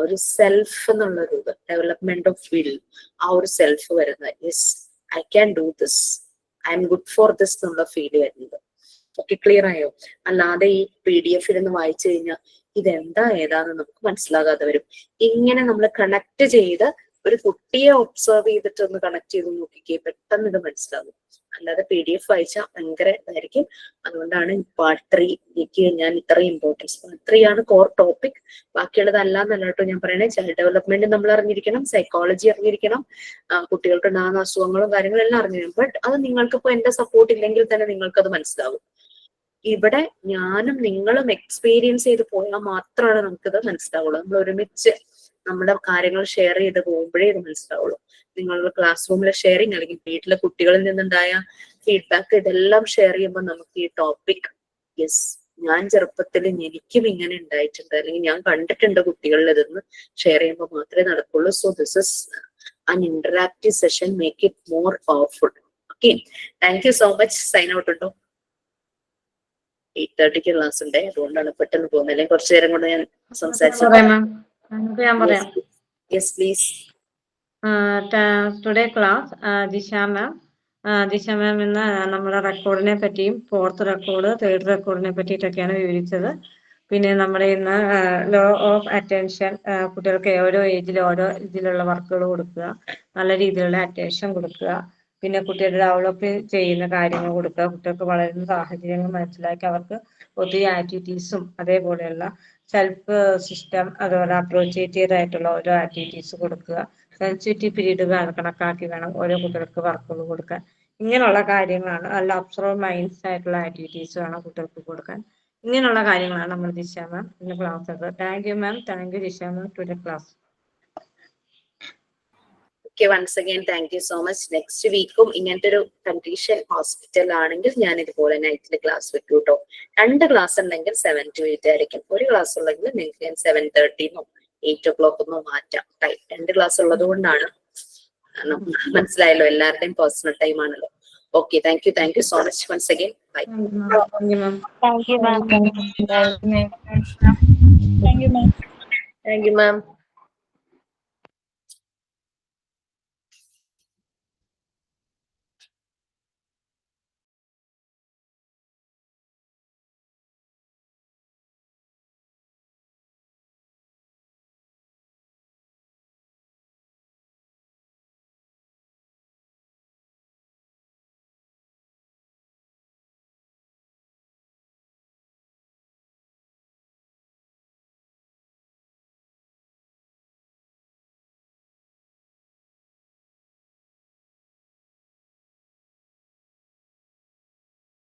ഒരു സെൽഫ് എന്നുള്ളൊരു ഇത്, ഡെവലപ്മെന്റ് ഓഫ് വിൽ, ആ ഒരു സെൽഫ് വരുന്നത്. Yes, I can do this, I M good for this എന്നുള്ള ഫീൽ വരുന്നത്. ഓക്കെ, ക്ലിയർ ആയോ? അല്ലാതെ ഈ PDF ഇരുന്ന് വായിച്ചു കഴിഞ്ഞാൽ ഇതെന്താ ഏതാന്ന് നമുക്ക് മനസ്സിലാകാതെ വരും. ഇങ്ങനെ നമ്മൾ കണക്ട് ചെയ്ത് ഒരു കുട്ടിയെ ഒബ്സർവ് ചെയ്തിട്ട് ഒന്ന് കണക്ട് ചെയ്ത് നോക്കിക്കേ, പെട്ടെന്ന് ഇത് മനസ്സിലാകും. അല്ലാതെ PDF വായിച്ചാൽ ഭയങ്കര ഇതായിരിക്കും. അതുകൊണ്ടാണ് പാർട്ട് 3 ഞാൻ ഇത്രയും ഇമ്പോർട്ടൻസ്. പാർട്ട് 3 ആണ് കോർ ടോപ്പിക്. ബാക്കിയുള്ളത് അല്ലാന്നല്ല കേട്ടോ ഞാൻ പറയണേ. ചൈൽഡ് ഡെവലപ്മെന്റ് നമ്മൾ അറിഞ്ഞിരിക്കണം, സൈക്കോളജി അറിഞ്ഞിരിക്കണം, കുട്ടികൾക്ക് ഉണ്ടാകുന്ന അസുഖങ്ങളും കാര്യങ്ങളും എല്ലാം അറിഞ്ഞിരിക്കണം. ബട്ട് അത് നിങ്ങൾക്ക് ഇപ്പൊ എന്റെ സപ്പോർട്ട് ഇല്ലെങ്കിൽ തന്നെ നിങ്ങൾക്ക് അത് മനസ്സിലാവും. ഇവിടെ ഞാനും നിങ്ങളും എക്സ്പീരിയൻസ് ചെയ്ത് പോയാൽ മാത്രമാണ് നമുക്കിത് മനസ്സിലാവുള്ളൂ. നമ്മൾ ഒരുമിച്ച് നമ്മുടെ കാര്യങ്ങൾ ഷെയർ ചെയ്ത് പോകുമ്പോഴേ ഇത് മനസ്സിലാവുള്ളൂ. നിങ്ങളുടെ ക്ലാസ് റൂമിലെ ഷെയറിങ് അല്ലെങ്കിൽ വീട്ടിലെ കുട്ടികളിൽ നിന്നുണ്ടായ ഫീഡ്ബാക്ക് ഇതെല്ലാം ഷെയർ ചെയ്യുമ്പോൾ നമുക്ക് ഈ ടോപ്പിക്, യെസ്, ഞാൻ ചെറുപ്പത്തിൽ എനിക്കും ഇങ്ങനെ ഉണ്ടായിട്ടുണ്ട് അല്ലെങ്കിൽ ഞാൻ കണ്ടിട്ടുണ്ട് കുട്ടികളിൽ ഇതെന്ന് ഷെയർ ചെയ്യുമ്പോൾ മാത്രമേ നടക്കുള്ളൂ. So this is an interactive session, make it more powerful. Okay, thank you so much. Sign out ഉണ്ടോ? 8:30 ക്ലാസ് ഉണ്ട്, അതുകൊണ്ടാണ് പെട്ടെന്ന് പോകുന്നത്. അല്ലെങ്കിൽ കുറച്ചു നേരം കൊണ്ട് ഞാൻ സംസാരിച്ചു. ഞാൻ പറയാം. Yes, please. ടുഡേ ക്ലാസ് ദിശ മാം ഇന്ന് നമ്മുടെ റെക്കോർഡിനെ പറ്റിയും 4th റെക്കോർഡ് 3rd റെക്കോർഡിനെ പറ്റിയിട്ടൊക്കെയാണ് വിവരിച്ചത്. പിന്നെ നമ്മുടെ ഇന്ന് ലോ ഓഫ് അറ്റൻഷൻ, കുട്ടികൾക്ക് ഓരോ ഏജിൽ ഓരോ ഇതിലുള്ള വർക്കുകൾ കൊടുക്കുക, നല്ല രീതിയിലുള്ള അറ്റൻഷൻ കൊടുക്കുക, പിന്നെ കുട്ടികളുടെ ഡെവലപ്പ് ചെയ്യുന്ന കാര്യങ്ങൾ കൊടുക്കുക, കുട്ടികൾക്ക് വളരുന്ന സാഹചര്യങ്ങൾ മനസ്സിലാക്കി അവർക്ക് ഒത്തിരി ആക്ടിവിറ്റീസും അതേപോലെയുള്ള സെൽഫ് സിസ്റ്റം, അതുപോലെ അപ്രോച്ചേറ്റീവ് ആയിട്ടുള്ള ഓരോ ആക്ടിവിറ്റീസ് കൊടുക്കുക. സെൻസിറ്റീവ് പീരീഡ് കണക്കാക്കി വേണം ഓരോ കുട്ടികൾക്ക് വർക്കുകൾ കൊടുക്കാൻ. ഇങ്ങനെയുള്ള കാര്യങ്ങളാണ്. നല്ല അബ്സർവ് മൈൻഡ്സ് ആയിട്ടുള്ള ആക്ടിവിറ്റീസ് വേണം കുട്ടികൾക്ക് കൊടുക്കാൻ. ഇങ്ങനെയുള്ള കാര്യങ്ങളാണ് നമ്മൾ ദിശ മാം ഇന്ന് ക്ലാസ് എടുത്തത്. Thank you ma'am, thank you Disha ma'am today class. Okay, once again thank you so much. Next week-ഉം ഇങ്ങനത്തെ ഒരു കണ്ടീഷൻ ഹോസ്പിറ്റൽ ആണെങ്കിൽ ഞാൻ ഇതുപോലെ നൈറ്റിൽ ക്ലാസ് വെക്കും കേട്ടോ. 2 ക്ലാസ് ഉണ്ടെങ്കിൽ 7 to 8 ആയിരിക്കും. ഒരു ക്ലാസ് ഉള്ളെങ്കിൽ നിങ്ങൾക്ക് ഞാൻ 7:30 8 o'clock മാറ്റാം. 2 ക്ലാസ് ഉള്ളത് കൊണ്ടാണ്. മനസ്സിലായല്ലോ, എല്ലാവരുടെയും പേഴ്സണൽ ടൈം ആണല്ലോ. Okay, thank you so much once again. Bye. Thank you, ma'am. Thank you, ma'am.